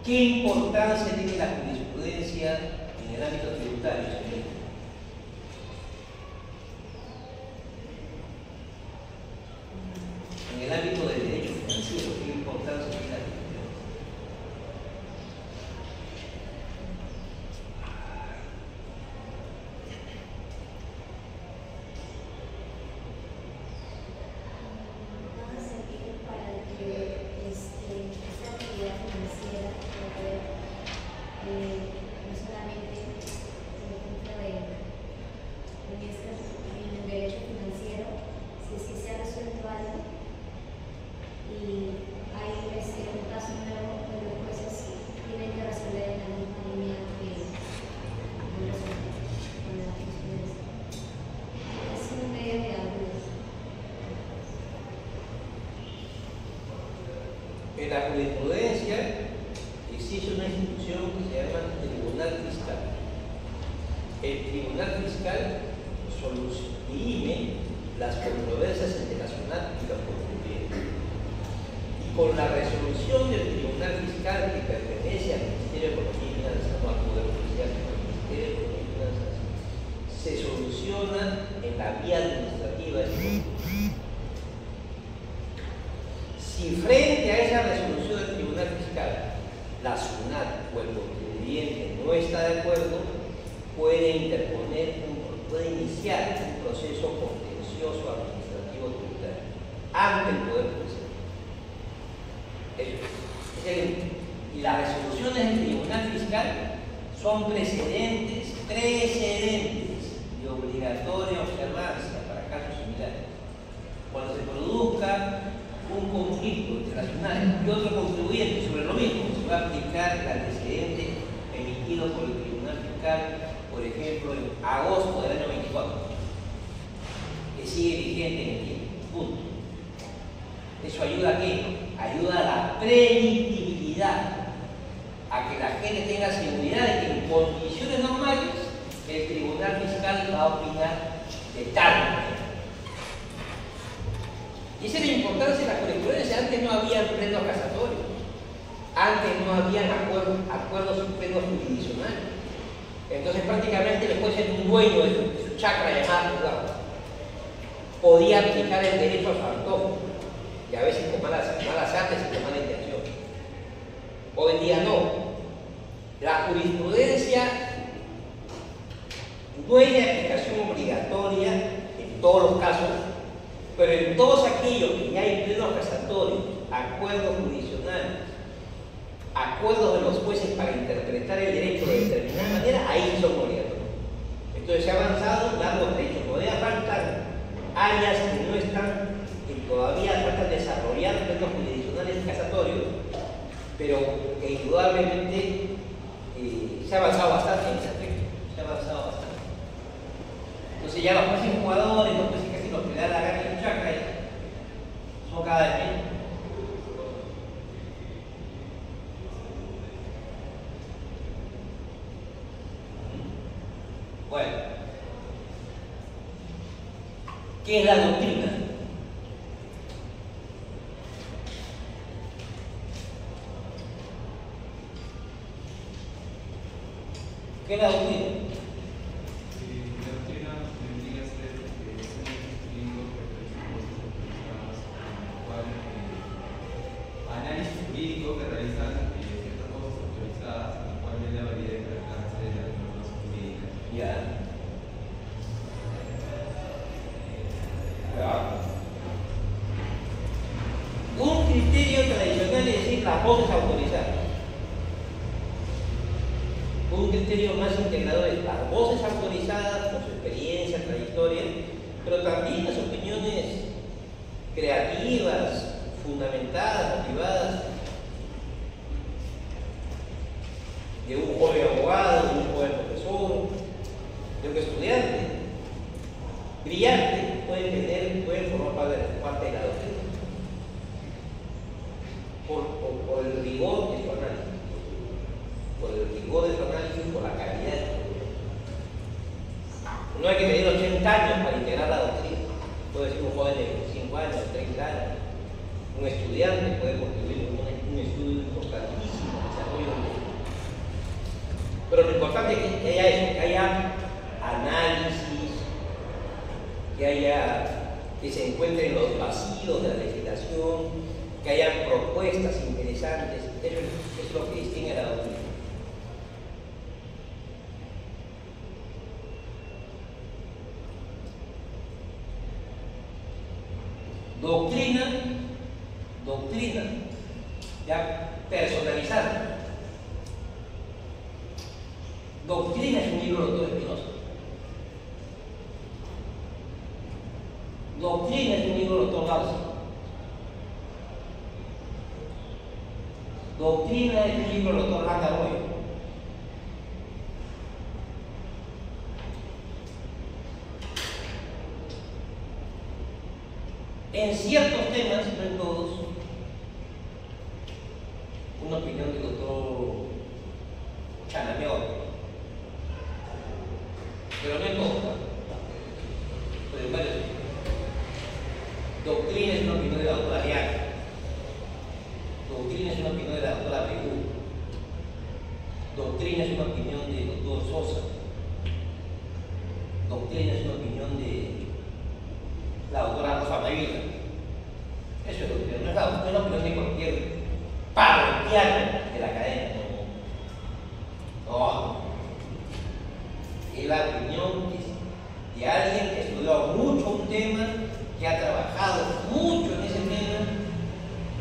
¿qué importancia tiene la jurisprudencia en el ámbito tributario, señor? En el ámbito del derecho financiero, ¿qué importancia tiene la jurisprudencia? En la jurisprudencia existe una institución que se llama Tribunal Fiscal. El Tribunal Fiscal dirime las controversias entre la SUNAT y los contribuyentes. Y con la resolución del Tribunal Fiscal que pertenece al Ministerio de Economía y Finanzas, no al Poder Judicial, sino al Ministerio de Economía y Finanzas, se soluciona en la vía administrativa del contribuyente. Si frente a esa resolución del Tribunal Fiscal la SUNAT o el contribuyente no está de acuerdo, puede iniciar un proceso contencioso administrativo tributario ante el Poder Judicial. Y las resoluciones del Tribunal Fiscal son precedentes de obligatoria observancia para casos similares. Cuando se produzca un conflicto internacional y otro contribuyente sobre lo mismo, se va a aplicar el antecedente emitido por el Tribunal Fiscal, por ejemplo, en agosto del año 24, que sigue vigente en el tiempo. Punto. ¿Eso ayuda a qué? Ayuda a la predictibilidad, a que la gente tenga seguridad de que en condiciones normales el Tribunal Fiscal va a opinar de tal manera. Y esa es la importancia de la jurisprudencia. Antes no había plenos casatorios, antes no habían acuerdos plenos jurisdiccionales. Entonces prácticamente el juez era un dueño de su chacra llamada juzgado. Podía aplicar el derecho a su antojo, y a veces con malas artes y con mala intención. Hoy en día no. La jurisprudencia no es de aplicación obligatoria en todos los casos, pero en todos aquellos que ya hay plenos casatorios, acuerdos jurisdiccionales, acuerdos de los jueces para interpretar el derecho de determinada manera, ahí son obligatorios. Entonces se ha avanzado en largos derechos. Todavía faltan áreas que no están, que todavía faltan desarrollar plenos jurisdiccionales casatorios, pero que indudablemente se ha avanzado bastante en ese aspecto. Se ha avanzado bastante. Entonces ya los jueces jugadores, los jueces casi los que le da la gana y el chakra, son cada vez menos. Bueno, ¿qué es la doctrina? ¿Qué es la doctrina? con un criterio más integrador de las voces autorizadas por su experiencia, trayectoria, pero también las opiniones creativas, fundamentadas, motivadas, de un joven abogado, de un joven profesor, de un estudiante brillante, pueden formar parte de la doctrina por el rigor de su análisis, por la calidad de su análisis. No hay que tener 80 años para integrar la doctrina. Puede ser un joven de 25 años, 30 años, un estudiante puede contribuir con un estudio importantísimo al desarrollo del mundo. Pero lo importante es que haya eso, que haya análisis, que se encuentren los vacíos de la legislación, que haya propuestas interesantes. Eso es lo que distingue a la doctrina. Doctrina, ya personalizada. Doctrina es un libro del doctor Espinosa. Doctrina es un libro del doctor Gauss. Doctrina es un libro del doctor Landaroy. En ciertos temas, no en todos, una opinión del doctor Chanameón, pero no en todos, pero en varios. Doctrina es una opinión de la doctora Ariana. Doctrina es una opinión de la doctora Begú. Doctrina es una opinión del doctor Sosa. Doctrina es una opinión de la doctora Rosa María. Eso es doctrina, no es la opinión de cualquier parroquiano de la academia. No. Es la opinión de alguien que estudió mucho un tema, que ha trabajado mucho en ese tema,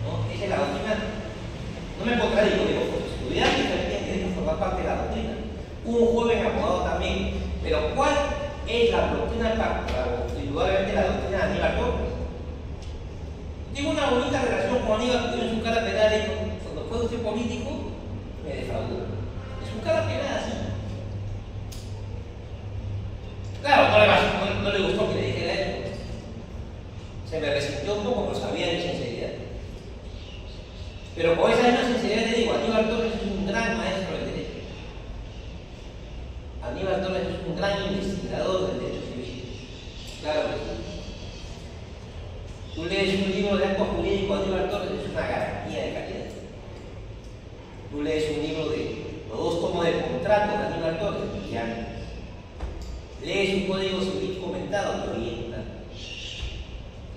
¿no? Esa es la doctrina. No me contradigo, digo, los estudiantes también tienen que formar parte de la doctrina. Un joven abogado también. Pero ¿cuál es la doctrina indudablemente la doctrina de Aníbal Torres? Tengo una bonita relación con Aníbal porque en su cara penal y cuando fue usted político me defraudó. En su cara penal así. Claro, no le gustó que le dijera eso. Se me resintió un poco, pero sabía de mi sinceridad. Pero con esa misma sinceridad le digo, Aníbal Torres es un gran maestro del derecho. Aníbal Torres es un gran investigador del derecho civil. Claro que sí. Tú lees un libro de acto jurídico de Aníbal Torres, es una garantía de calidad. Tú lees un libro de los 2 tomos de contrato de Aníbal Torres, ya. Lees un código civil comentado, te orienta.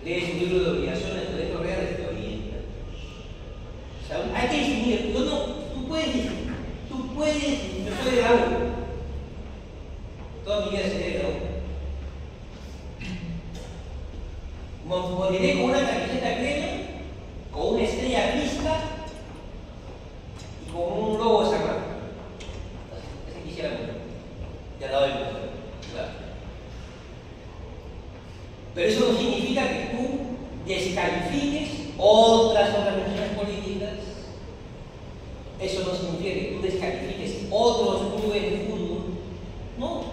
Lees un libro de obligaciones de derechos reales, te orienta. O sea, hay que distinguir. Tú puedes, yo soy de la U. Toda mi vida seré de la U. Moriré con una camiseta crema, con una estrella vista y con un logo de San Marcos. Ese quisiera morir. Ya al lado del mundo. Claro. Pero eso no significa que tú descalifiques otras organizaciones políticas. Eso no significa que tú descalifiques otros clubes de fútbol. No.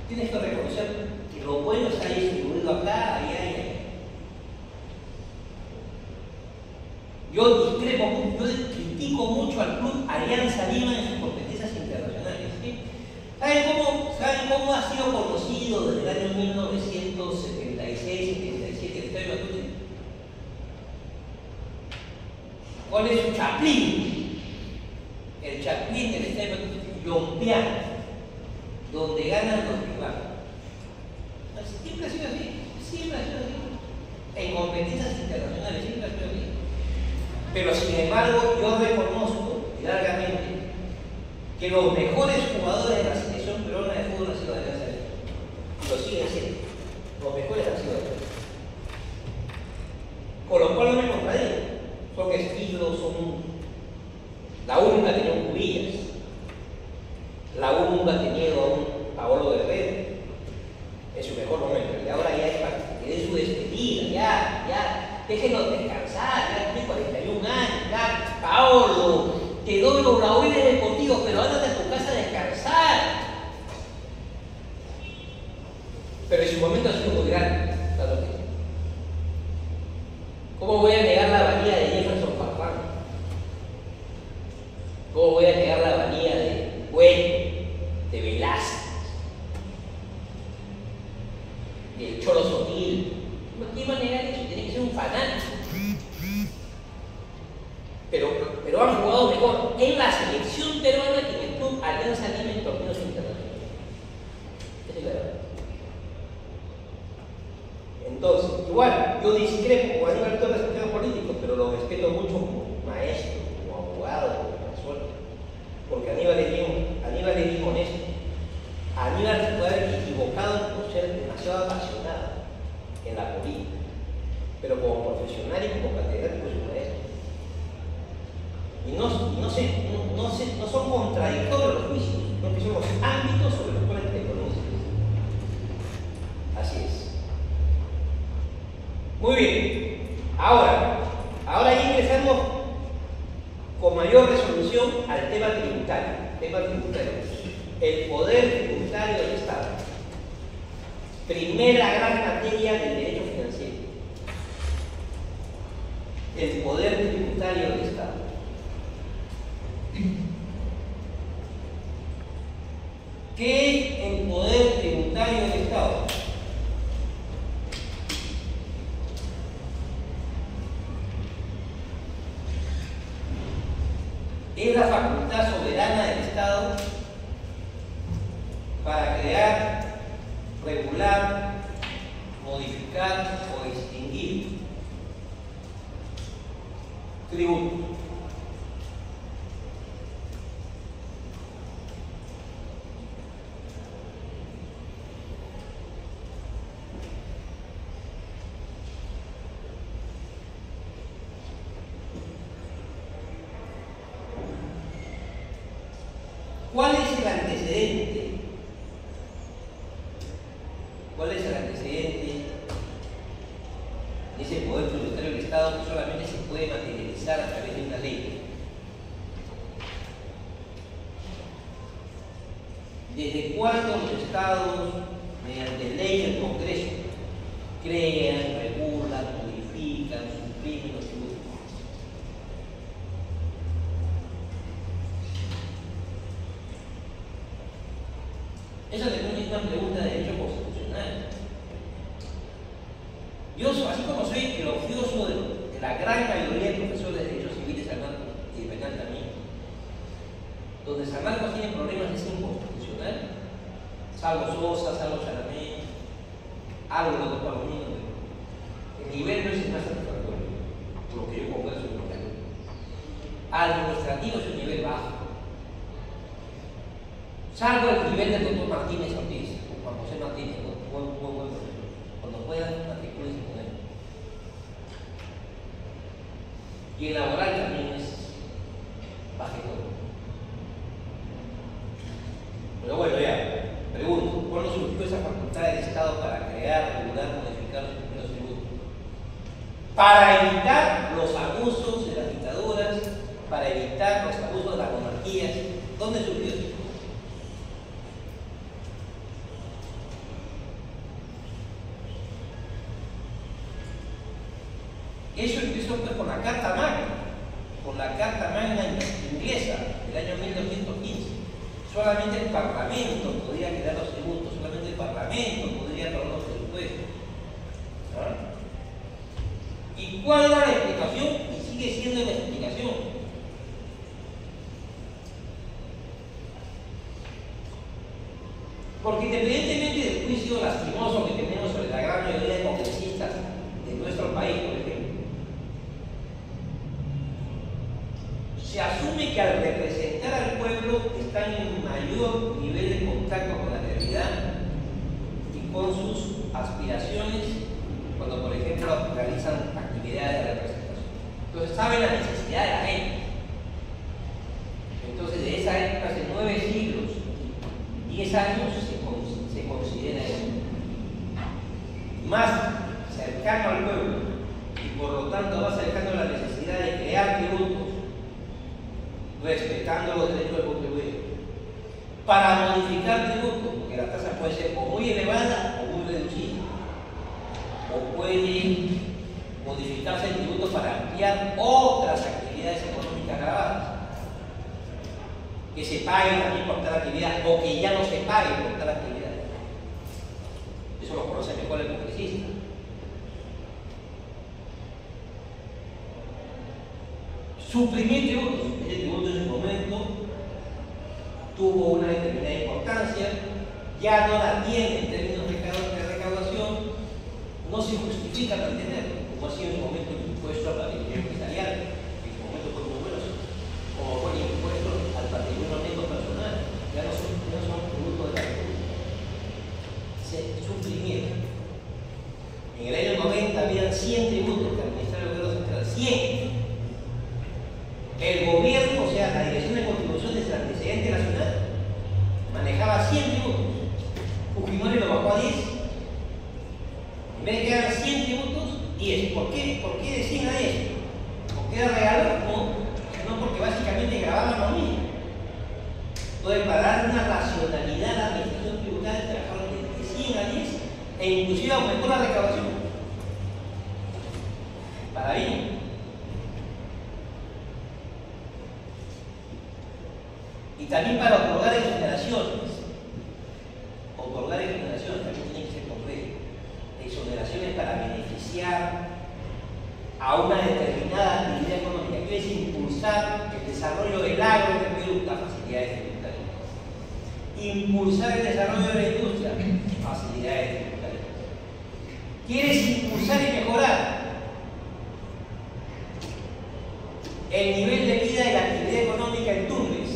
Tienes que reconocer que lo bueno está distribuido acá, allá y allá. Yo critico mucho al club Alianza Lima en sus competencias internacionales. ¿Sí? ¿Saben cómo ha sido conocido desde el año 1976, 77 el Estadio Matute? ¿Cuál es su chaplín? El chaplín del Estadio Matute, Yompiano, donde ganan los privados. Siempre ha sido así, siempre ha sido así. En competencias internacionales siempre ha sido así. Pero sin embargo, yo reconozco largamente que los mejores jugadores de la selección peruana de fútbol han sido de Alianza Lima. Y lo siguen siendo. Los mejores han sido de ellos. Con lo cual no me contradigo. Son estilos, son. La única tenía un Cubillas. La U nunca ha tenido a un Paolo Guerrero en su mejor momento, y ahora ya es su despedida, ya, déjenos descansar, ya tiene 41 años, ya, Paolo, te doy los laureles deportivos, pero ándate a tu casa a descansar. Pero en su momento ha sido muy grande, claro que sí. ¿Cómo voy a negar la valía de Jefferson Farfán? ¿Cómo voy a negar la valía de Güell, de Velázquez, del Cholo Sotil? ¿Quién va a negar eso? Tiene que ser un fanático. Pero han jugado mejor en la selección peruana que en el club Alianza Lima en torneos internacionales. Esa es la verdad. Entonces, igual, yo discrepo con Aníbal Torres en temas políticos, pero lo respeto mucho como maestro, como abogado, como persona. Porque Aníbal es bien honesto. Aníbal se puede haber equivocado por ser demasiado apasionado en la política, pero como profesional y como catedrático es un maestro. Y no son contradictorios los juicios, no que son los ámbitos sobre los cuales te conoces. Así es. Muy bien. Ahora ya ingresamos con mayor resolución al tema tributario. El poder tributario del Estado. Primera gran materia del derecho financiero. El poder tributario del Estado. ¿Qué es el poder tributario del Estado? Es la facultad soberana del Estado para crear, regular, modificar o extinguir tributos. ¿Cuál es el antecedente? De ese poder tributario del Estado que solamente se puede materializar a través de una ley? ¿Desde cuándo los Estados, mediante ley del Congreso, crean, regulan, modifican, suprimen los tributos? Esa también es una pregunta de derecho constitucional. Yo, así como soy elogioso de la gran mayoría de profesores de derechos civiles San Marcos y de penal también, donde San Marcos tiene problemas es inconstitucional, salvo Sosa, salvo Charamé, algo de otros palomino, el nivel no es el más satisfactorio, por lo que yo converso en el caso. Administrativo es un nivel bajo. Salvo el nivel del doctor Martínez Ortiz, Juan José Martínez, buen profesor. Cuando puedan, matricúlense con él. Y el laboral también es bajetón. Pero bueno, ya, pregunto, ¿cuándo surgió esa facultad del Estado para crear, regular, modificar los tributos? Para evitar los abusos de las dictaduras, para evitar los abusos de las monarquías. ¿Dónde surgió eso? Eso empezó pues con la Carta Magna inglesa del año 1215. Solamente el Parlamento podría crear los tributos, solamente el Parlamento podría aprobar los presupuestos. ¿Ah? ¿Y cuál era la explicación? Y sigue siendo la explicación. Porque independientemente del juicio lastimoso que tenemos sobre la gran mayoría de congresistas de nuestro país, por ejemplo, se asume que al representar al pueblo están en mayor nivel de contacto con la realidad y con sus aspiraciones cuando, por ejemplo, realizan actividades de representación. Entonces, saben la necesidad de la gente. Entonces, de esa época, hace 9 siglos y 10 años se considera eso. Más cercano al pueblo y por lo tanto más cercano a la necesidad de crear tributos, respetando los derechos del contribuyente, para modificar tributos, porque la tasa puede ser o muy elevada o muy reducida, o puede modificarse el tributo para ampliar otras actividades económicas grabadas, que se pague también por tal actividad o que ya no se pague por tal actividad. Eso lo conoce mejor el congresista. Suprimir tributos. Este tributo en su momento tuvo una determinada importancia, ya no la tiene en términos de recaudación, no se justifica mantenerlo, como ha sido en su momento el impuesto al patrimonio empresarial, que en su momento fue muy bueno, como fue el impuesto al patrimonio neto personal, ya no son tributos de la República. Se suprimieron. En el año 90 habían 100 tributos que administraba el gobierno central, 100. El gobierno, o sea, la Dirección de Contribuciones del antecedente nacional, manejaba 100 tributos. Fujimori lo bajó a 10. En vez de que eran 100 tributos, 10. ¿Por qué? ¿Por qué de 100 a 10? ¿Porque era regalo? No, porque básicamente grababan lo mismo. Entonces, para dar una racionalidad a la administración tributaria, trabajaron de 100 a 10 e inclusive aumentó la recaudación. Para bien. Y también para otorgar exoneraciones. Otorgar exoneraciones también tiene que ser concreto. Exoneraciones para beneficiar a una determinada actividad económica, que es impulsar el desarrollo del agro que produzca facilidades tributarias. Impulsar el desarrollo de la industria, facilidades tributarias. ¿Quieres impulsar y mejorar el nivel de vida y la actividad económica en Tumbes,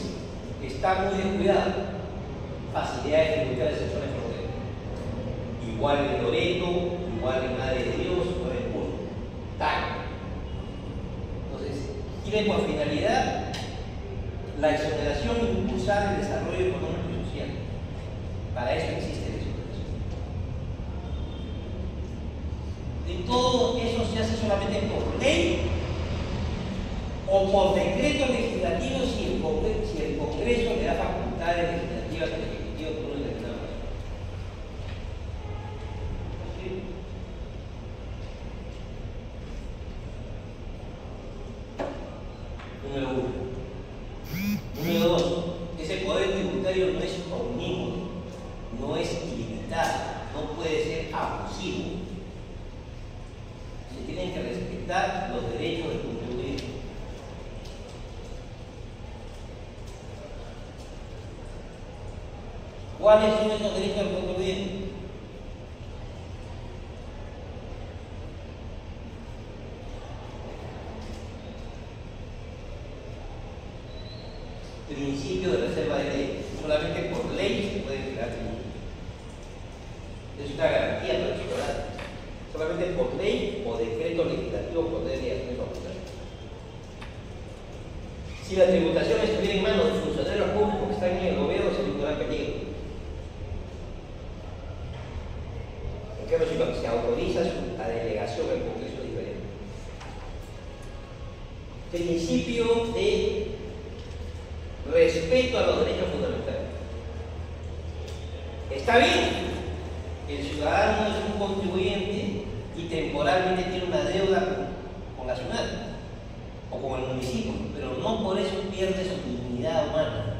que está muy descuidado? Facilidades tributarias en zonas fronteras. Igual en Loreto, igual en Madre de Dios, o en Puno. Tal. Entonces, tiene por finalidad la exoneración e impulsar el desarrollo económico y social. Para eso existe la exoneración. Y todo eso se hace solamente por ley o por decreto legislativo si el Congreso le da facultades legislativas al Ejecutivo por una determinada razón. Número 1. Número 2. Ese poder tributario no es omnímodo, no es ilimitado, no puede ser abusivo. Se tienen que respetar los derechos del contribuyente. ¿Cuáles son esos derechos del contribuyente? Principio de reserva de ley. Solamente por ley se puede crear tributos. Es una garantía para el ciudadano. Solamente por ley o decreto legislativo podría hacer facultad. Si la tributación estuviera en manos de funcionarios públicos que están en el gobierno, sería un gran peligro. En cambio, si se autoriza la delegación del Congreso es diferente. Principio de respeto a los derechos fundamentales. Está bien, el ciudadano es un contribuyente y temporalmente tiene una deuda con la ciudad o con el municipio, pero no por eso pierde su dignidad humana,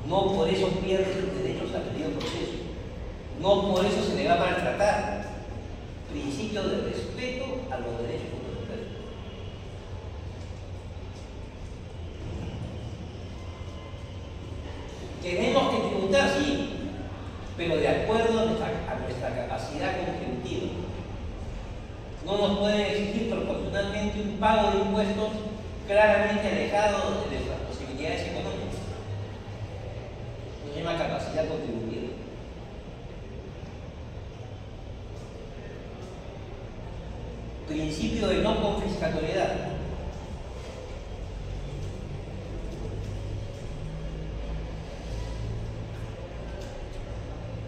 no por eso pierde sus derechos al debido proceso, no por eso se le va a maltratar. Principio de respeto a los derechos fundamentales. Tenemos que tributar, sí, pero de acuerdo a nuestra capacidad contributiva. No nos pueden exigir proporcionalmente un pago de impuestos claramente alejado de nuestras posibilidades económicas. No se llama capacidad contributiva. Principio de no confiscatoriedad.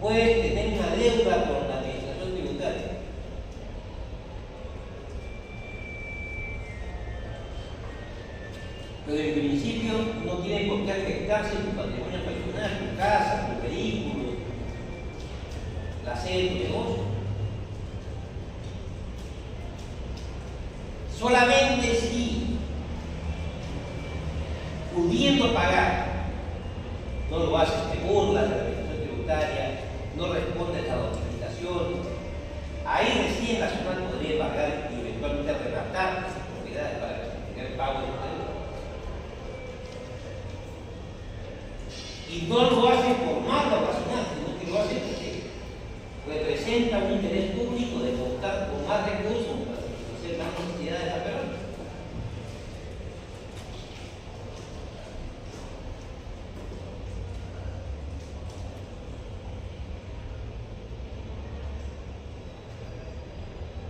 puedes tener una deuda con la administración tributaria. Pero en principio no tiene por qué afectarse tu patrimonio personal, tu casa, tu vehículo, la sede de tu negocio. Solamente si, pudiendo pagar, no lo haces, te burlas de la administración tributaria, no respondes a la notificación, ahí recién la ciudad podría pagar y eventualmente arrebatar esas propiedades para justificar el pago de los deudas. Y no lo haces por mala racional, sino que lo haces porque representa un interés público de contar con más recursos para satisfacer las necesidades de la persona.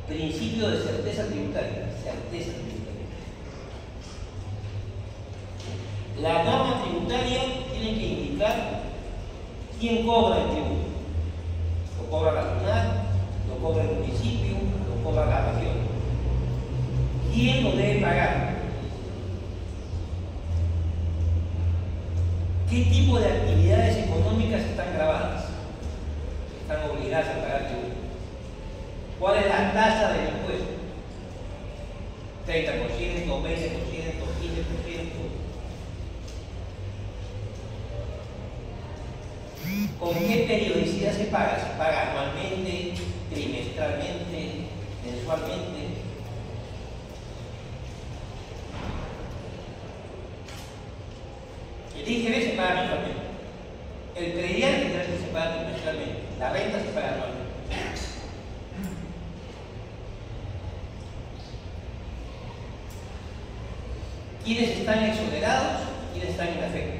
Principio de certeza tributaria. La norma tributaria tiene que indicar quién cobra el tributo. Lo cobra la ciudad, lo cobra el municipio, lo cobra la región. ¿Quién lo debe pagar? ¿Qué tipo de actividades económicas están grabadas? Están obligadas a pagar tributo. ¿Cuál es la tasa del impuesto? 30%, 20%, 15%. ¿Con qué periodicidad se paga? ¿Se paga anualmente, trimestralmente, mensualmente? El IGB se paga mensualmente. El predial se paga trimestralmente. La renta se paga anualmente. ¿Quiénes están exonerados? ¿Quiénes están en efecto?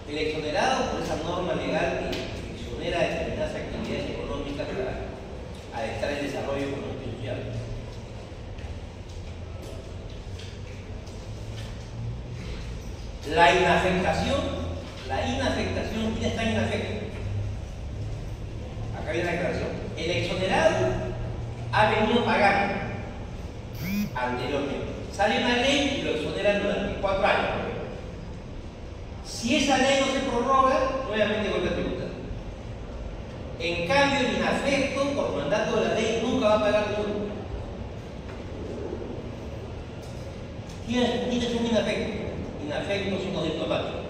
El exonerado por esa norma legal que exonera determinadas actividades económicas para alentar el desarrollo económico y social. La inafectación, ¿quién está en inafecto? Acá viene la aclaración. El exonerado ha venido pagando anteriormente. Sale una ley y lo exoneran durante 4 años. Si esa ley no se prorroga, nuevamente vuelve a tributar. En cambio, el inafecto, por mandato de la ley, nunca va a pagar tributo. ¿Quién es un inafecto? Inafectos son los diplomáticos.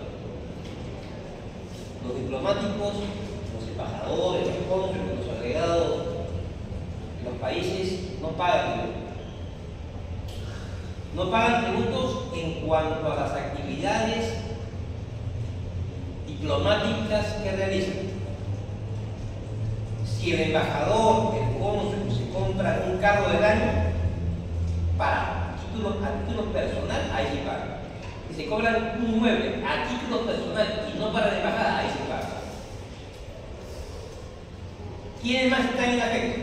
Los diplomáticos, los embajadores, los cónsules, los agregados de los países no pagan tributo. No pagan tributos en cuanto a las actividades diplomáticas que realizan. Si el embajador, el cónsul, se compra un carro del año a título personal, ahí se paga. Si se cobran un inmueble a título personal y no para la embajada, ahí se paga. ¿Quiénes más están en afecto?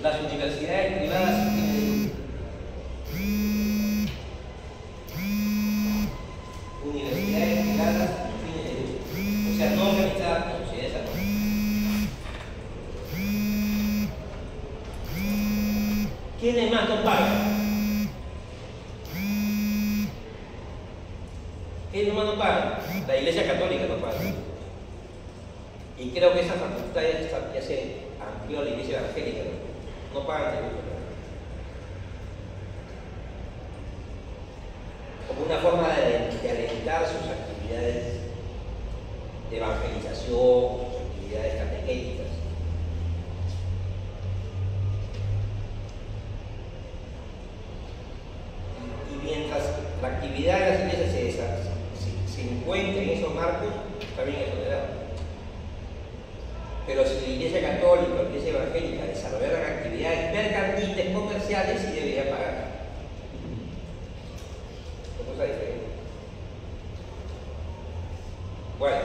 Las universidades privadas tienen universidades privadas sin fines de lucro, o sea, no organizadas como sociedades anónimas. ¿Quiénes más no pagan? ¿Quiénes más no pagan? La Iglesia Católica no paga. Y creo que esa facultad ya se amplió a la Iglesia Evangélica. No pagan tributo. Como una forma de alentar sus actividades de evangelización, sus actividades catequéticas. Y mientras la actividad de las iglesias se encuentra en esos marcos, también es tolerable. Pero si la Iglesia Católica o la Iglesia Evangélica desarrollaran actividades mercantiles, comerciales, sí debería pagar. ¿Qué cosa diferente? Bueno.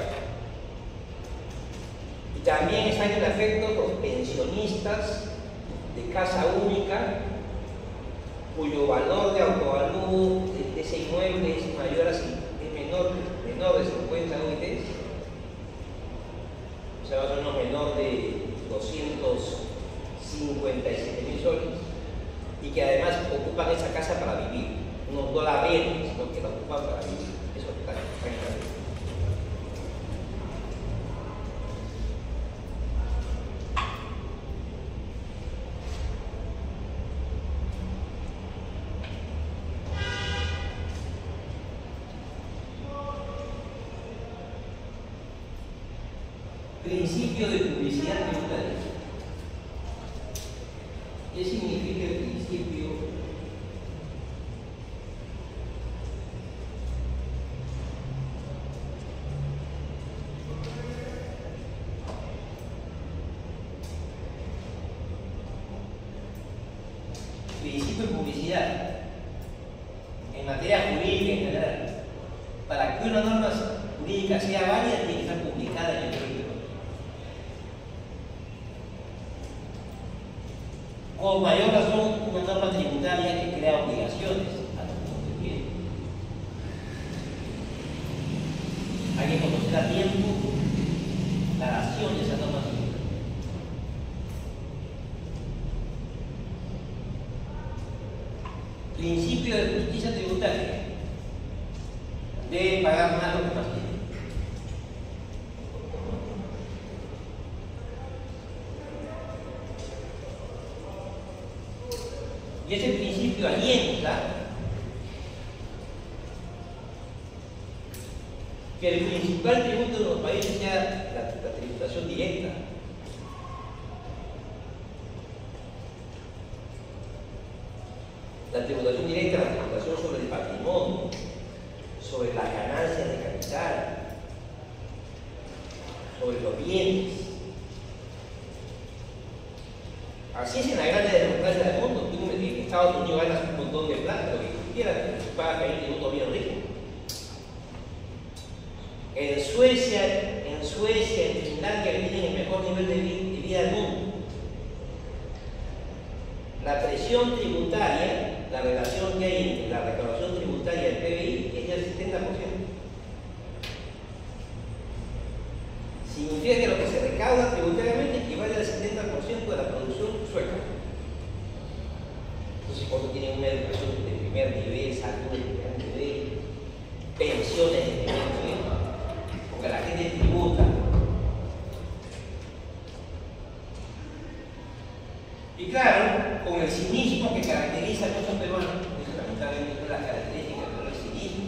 Y también están en efecto los pensionistas de casa única, cuyo valor de autovalúo de ese inmueble es mayor a, es menor de 50 UITs, o sea, va a ser menor de 257.000 soles, y que además ocupan esa casa para vivir, no la venden, sino que la ocupan para vivir. Eso está claro. Principio de publicidad tributaria. ¿Qué significa el principio? Principio de publicidad en materia jurídica en general. Para que una norma jurídica sea válida, tiene que estar publicada en el periódico. Con mayor razón, una norma tributaria que crea obligaciones a los contribuyentes. Hay que conocer a tiempo la dación de esa norma tributaria. Principio de justicia tributaria. Deben pagar más lo que más tienen. Y ese principio alienta que el principal tributo de los países sea la tributación directa. La tributación directa es la tributación sobre el patrimonio, sobre las ganancias de capital, sobre los bienes. Así es en la grande democracia del mundo. En Estados Unidos ganas un montón de plata, lo que tú quieras, pero tú pagas ahí tributo bien rico. En Suecia, en Finlandia, que tienen el mejor nivel de vida del mundo, la presión tributaria, la relación que hay entre la recaudación tributaria del PBI es del 70%. Significa que lo que se recauda tributariamente equivale al 70% de la producción sueca. Entonces, cuando tienen una educación de primer nivel, salud de primer nivel, pensiones de primer nivel, porque la gente tributa. Y claro, con el cinismo que caracteriza a muchos peruanos, eso lamentablemente es la característica, pero el cinismo.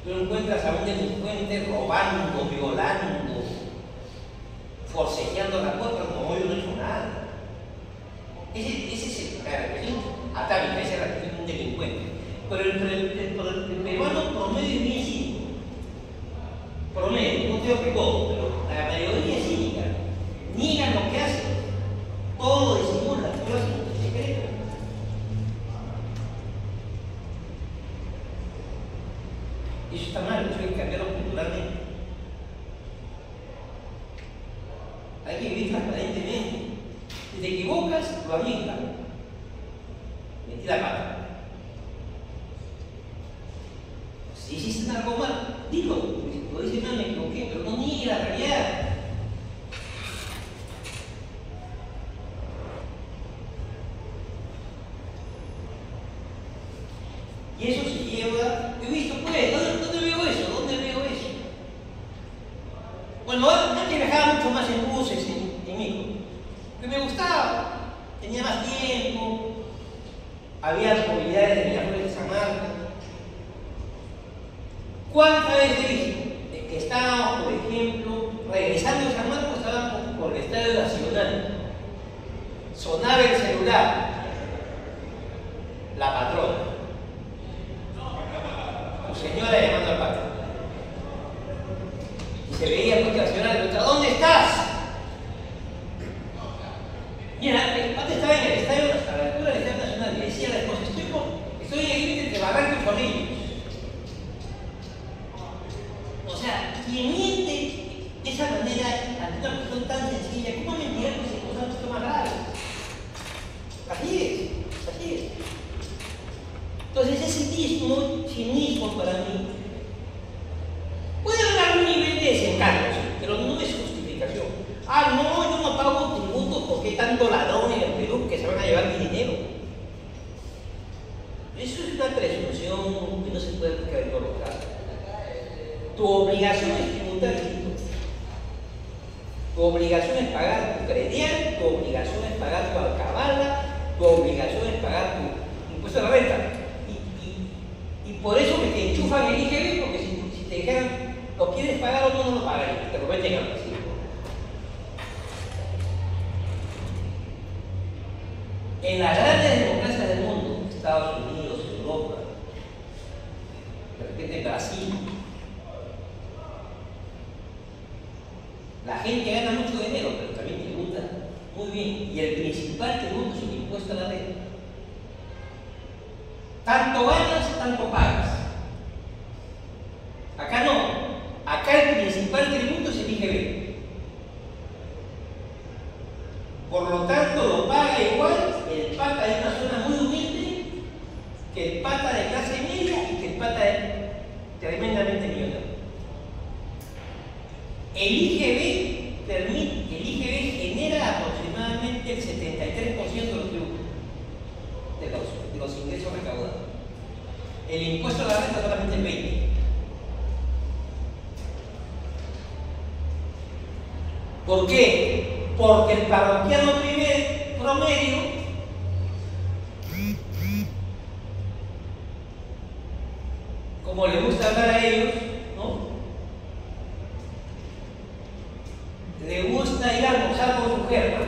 Tú encuentras a un delincuente robando, violando, forcejeando la puerta, como yo no he hecho nada. Ese es la característica atávica, esa es la característica de un delincuente. Pero el peruano promedio es bien cínico. Promedio, no creo que todo, pero la mayoría es cínica. Niegan lo que hacen. Todo lo disimula, todo lo hacen en secreto. Y eso está mal, eso hay que cambiarlo culturalmente. Hay que vivir transparentemente. Si te equivocas, lo admitas. Metí la pata. Si hiciste algo mal, dilo. Lo dices mal, me equivoqué, pero no niegues la realidad. Y eso se lleva. He visto, pues, ¿dónde veo eso? ¿Dónde veo eso? Bueno, antes viajaba mucho más en buses, en micro. Que me gustaba. Tenía más tiempo. Había movilidades de Miraflores de San Marcos. ¿Cuántas veces he visto? Que estábamos, por ejemplo, regresando de San Marcos, estábamos por el Estadio Nacional. Sonaba el celular. La patrona. Tu señora llamando al patrón. Y se veía el coche nacional y preguntaba, ¿dónde estás? Mira, el padre estaba en el estadio, a la altura del Estadio Nacional, y decía a la esposa, estoy en el límite entre Barranco y Chorrillos. O sea, quien miente de esa manera ante una cuestión tan sencilla, ¿cómo mentirá con cosas mucho más raras? para mí, puede haber un nivel de desencanto, sí, pero no es justificación. Ah, no, yo no pago tributos porque hay tanto ladrón en el Perú que se van a llevar mi dinero. Eso es una presunción que no se puede aplicar en todos los casos. Tu obligación es tributar, tu obligación es pagar tu predial, tu obligación es pagar tu alcabala, tu obligación es pagar tu impuesto a la renta. Y por eso que te enchufan el IGB, porque si te dijeran, ¿lo quieres pagar o no lo pagas? Te lo meten a decir. En las grandes democracias del mundo, Estados Unidos, Europa, de repente Brasil, la gente gana mucho dinero, pero también tributa muy bien. Y el principal tributo es el impuesto a la renta. Tanto ganas, tanto pagas. Acá no. Acá el principal tributo es el IGB. Por lo tanto, lo paga igual el pata de una zona muy humilde que el pata de clase media y que el pata de tremendamente millonario. El IGB genera aproximadamente el 73% de los tributos, de los ingresos recaudados. El impuesto a la renta solamente el 20%. ¿Por qué? Porque el parroquiano promedio como le gusta hablar a ellos, ¿no? Le gusta ir a almorzar con su jefa.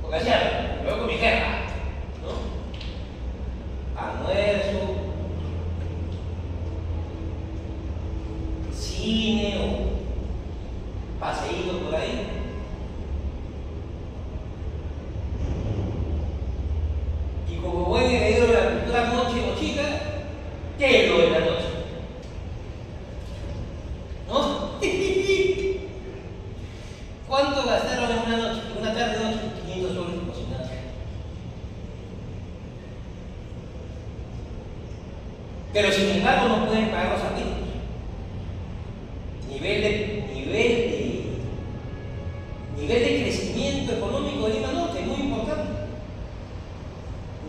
Porque así habla, me voy con mi jefa, ¿no? Almuerzo, cine o paseíto por ahí. Y como buen heredero de la cultura mochica, ¿qué es lo de la noche? ¿No? ¿Cuánto gastaron en una noche? En una tarde de noche, 500 soles en cocinar. Pero sin embargo no pueden pagar los servicios. Nivel de crecimiento económico de Lima Norte, muy importante.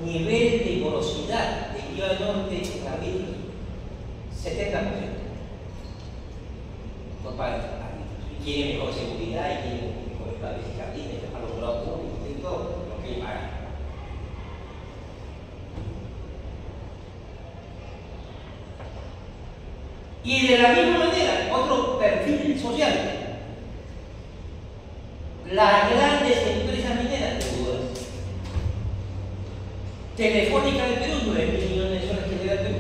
Nivel de morosidad de Lima Norte, arbitros, 70%. No pagan arbitros. Y quieren mejor seguridad, y quieren mejores padres y jardines, a los lados públicos y todo, lo que pagan. Y de la misma manera, otro perfil social. Las grandes empresas mineras de dudas. Telefónica del Perú, 9.000 millones de soles que le da el Perú.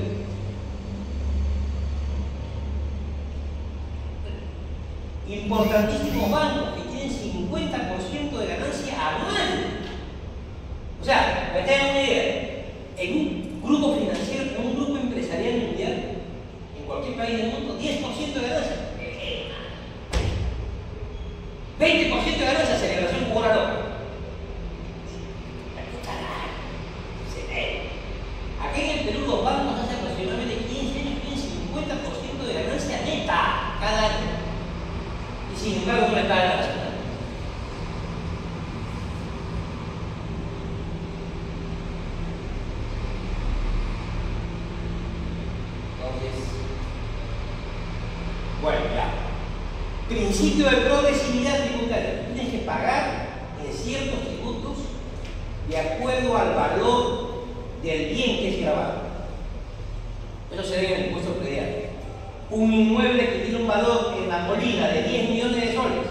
Importantísimos bancos que tienen 50% de ganancia anual. O sea, para que tengan una idea, en un grupo financiero, en un grupo empresarial mundial, en cualquier país del mundo, 10% de ganancia. 20% de ganancia, celebración por hora loca. Aquí en el Perú los bancos hace aproximadamente 15 años tienen 50% de ganancia neta cada año. Y sin embargo no le pagan a la ciudad. Entonces, bueno, ya. Principio de progresividad tributaria. Tienes que pagar en ciertos tributos de acuerdo al valor del bien que es grabado. Eso se ve en el impuesto predial. Un inmueble que tiene un valor en la Molina de 10 millones de soles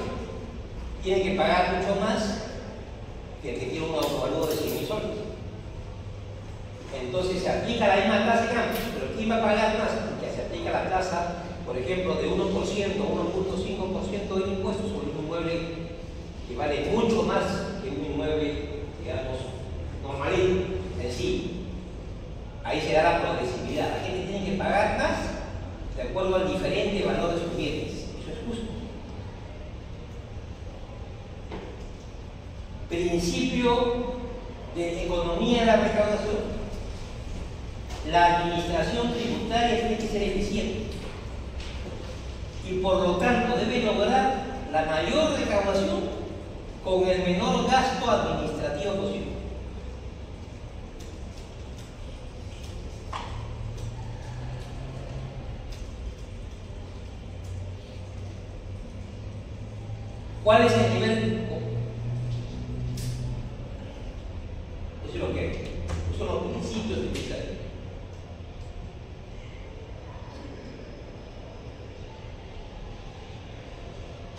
tiene que pagar mucho más que el que tiene un autovalor de 100.000 soles. Entonces se aplica la misma tasa de cambio, pero ¿quién va a pagar más? Porque se aplica la tasa, por ejemplo, de 1% o 1.5% del impuesto sobre un inmueble que vale mucho más que un inmueble, digamos, normalito, sencillo. Ahí se da la progresividad. La gente tiene que pagar más de acuerdo al diferente valor de sus bienes. Eso es justo. Principio de economía de la recaudación. la administración tributaria tiene que ser eficiente y por lo tanto debe lograr la mayor recaudación con el menor gasto administrativo posible. ¿Cuál es el nivel? Eso es lo que son los principios tributarios.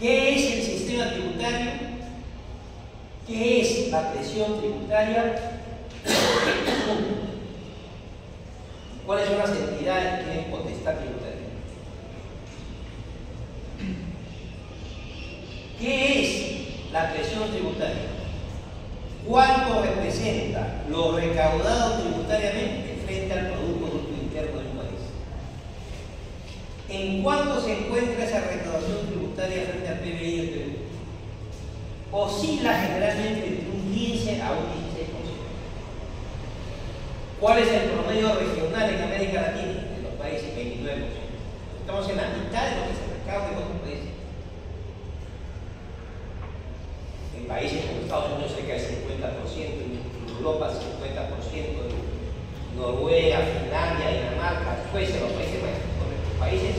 ¿Qué es el sistema tributario? ¿Qué es la presión tributaria? ¿Cuáles son las entidades que tienen potestad tributaria? ¿Qué es la presión tributaria? ¿Cuánto representa lo recaudado tributariamente frente al Producto Bruto Interno del país? ¿En cuánto se encuentra esa recaudación tributaria frente al PBI del Perú? Oscila generalmente entre un 15 a un 16%. ¿Cuál es el promedio regional en América Latina? En los países, 29%. Estamos en la mitad de lo que se recauda en otros países. En países como Estados Unidos cerca del 50%, en Europa 50%, en Noruega, Finlandia, Dinamarca, Suecia, los países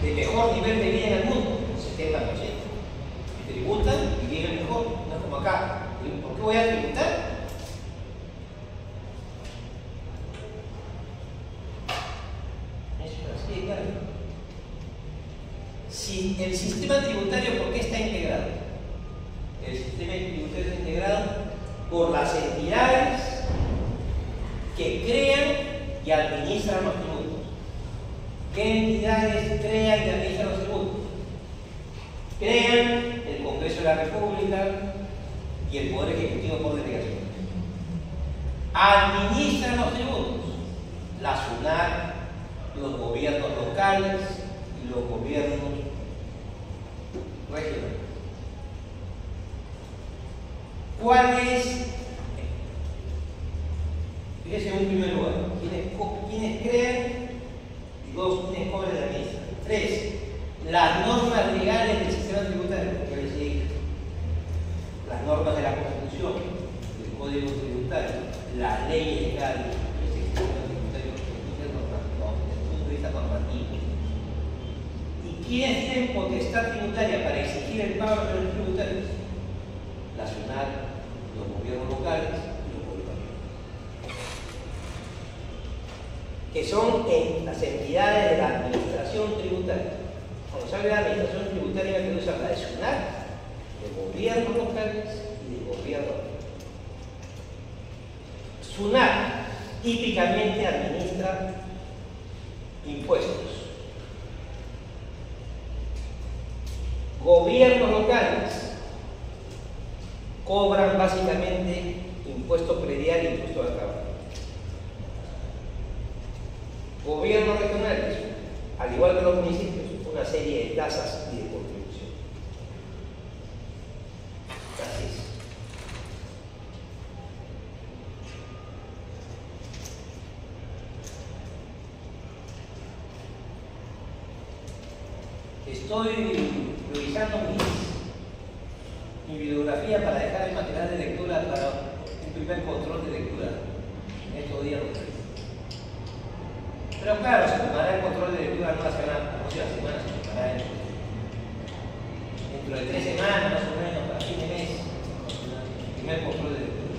de mejor nivel de vida en el mundo, 70%. Tributan y viven mejor, no es como acá. ¿Por qué voy a tributar? Eso es así de claro. Si el sistema tributario, ¿por qué está integrado? El sistema tributario está integrado por las entidades que crean y administran los tributos. ¿Qué entidades crean y administran los tributos? Crean el Congreso de la República y el Poder Ejecutivo por delegación. Administran los tributos, la SUNAT, los gobiernos locales y los gobiernos regionales. ¿Cuál es? Fíjese en un primer lugar, ¿quiénes crean? Y dos, ¿quiénes cobran la administran? Tres, las normas legales del sistema tributario, que les dije, las normas de la Constitución, del Código Tributario, las leyes legales del sistema tributario desde el punto de vista normativo. ¿Y quiénes tienen potestad tributaria para exigir el pago de los tributarios? La SUNAT, los gobiernos locales y los gobiernos, que son las entidades de la administración tributaria. Cuando se habla de la administración tributaria, que se habla de SUNAT, de gobiernos locales y de gobierno. SUNAT típicamente administra impuestos. Gobiernos locales cobran básicamente impuesto predial y impuesto al trabajo. Gobiernos regionales, al igual que los municipios, una serie de tasas y de contribución. Así es. Estoy revisando mi bibliografía para dejar el material de lectura para un primer control de lectura en estos días. Pero claro, se tomará el control de lectura no la próxima semana, se tomará dentro de 3 semanas más o menos, para fin de mes, el primer control de lectura.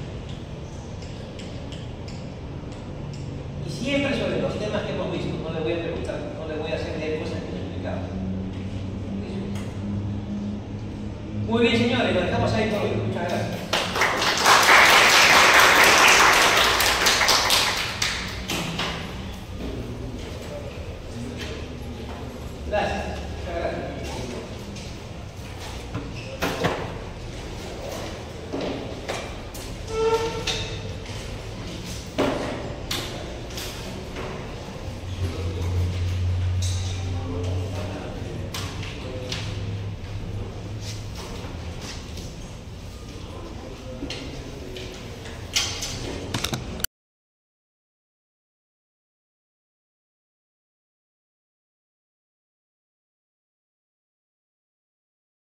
Y siempre sobre los temas que hemos visto, no le voy a preguntar, no le voy a hacer leer cosas que no he explicado. Muy bien, señores, lo dejamos ahí por hoy. Muchas gracias.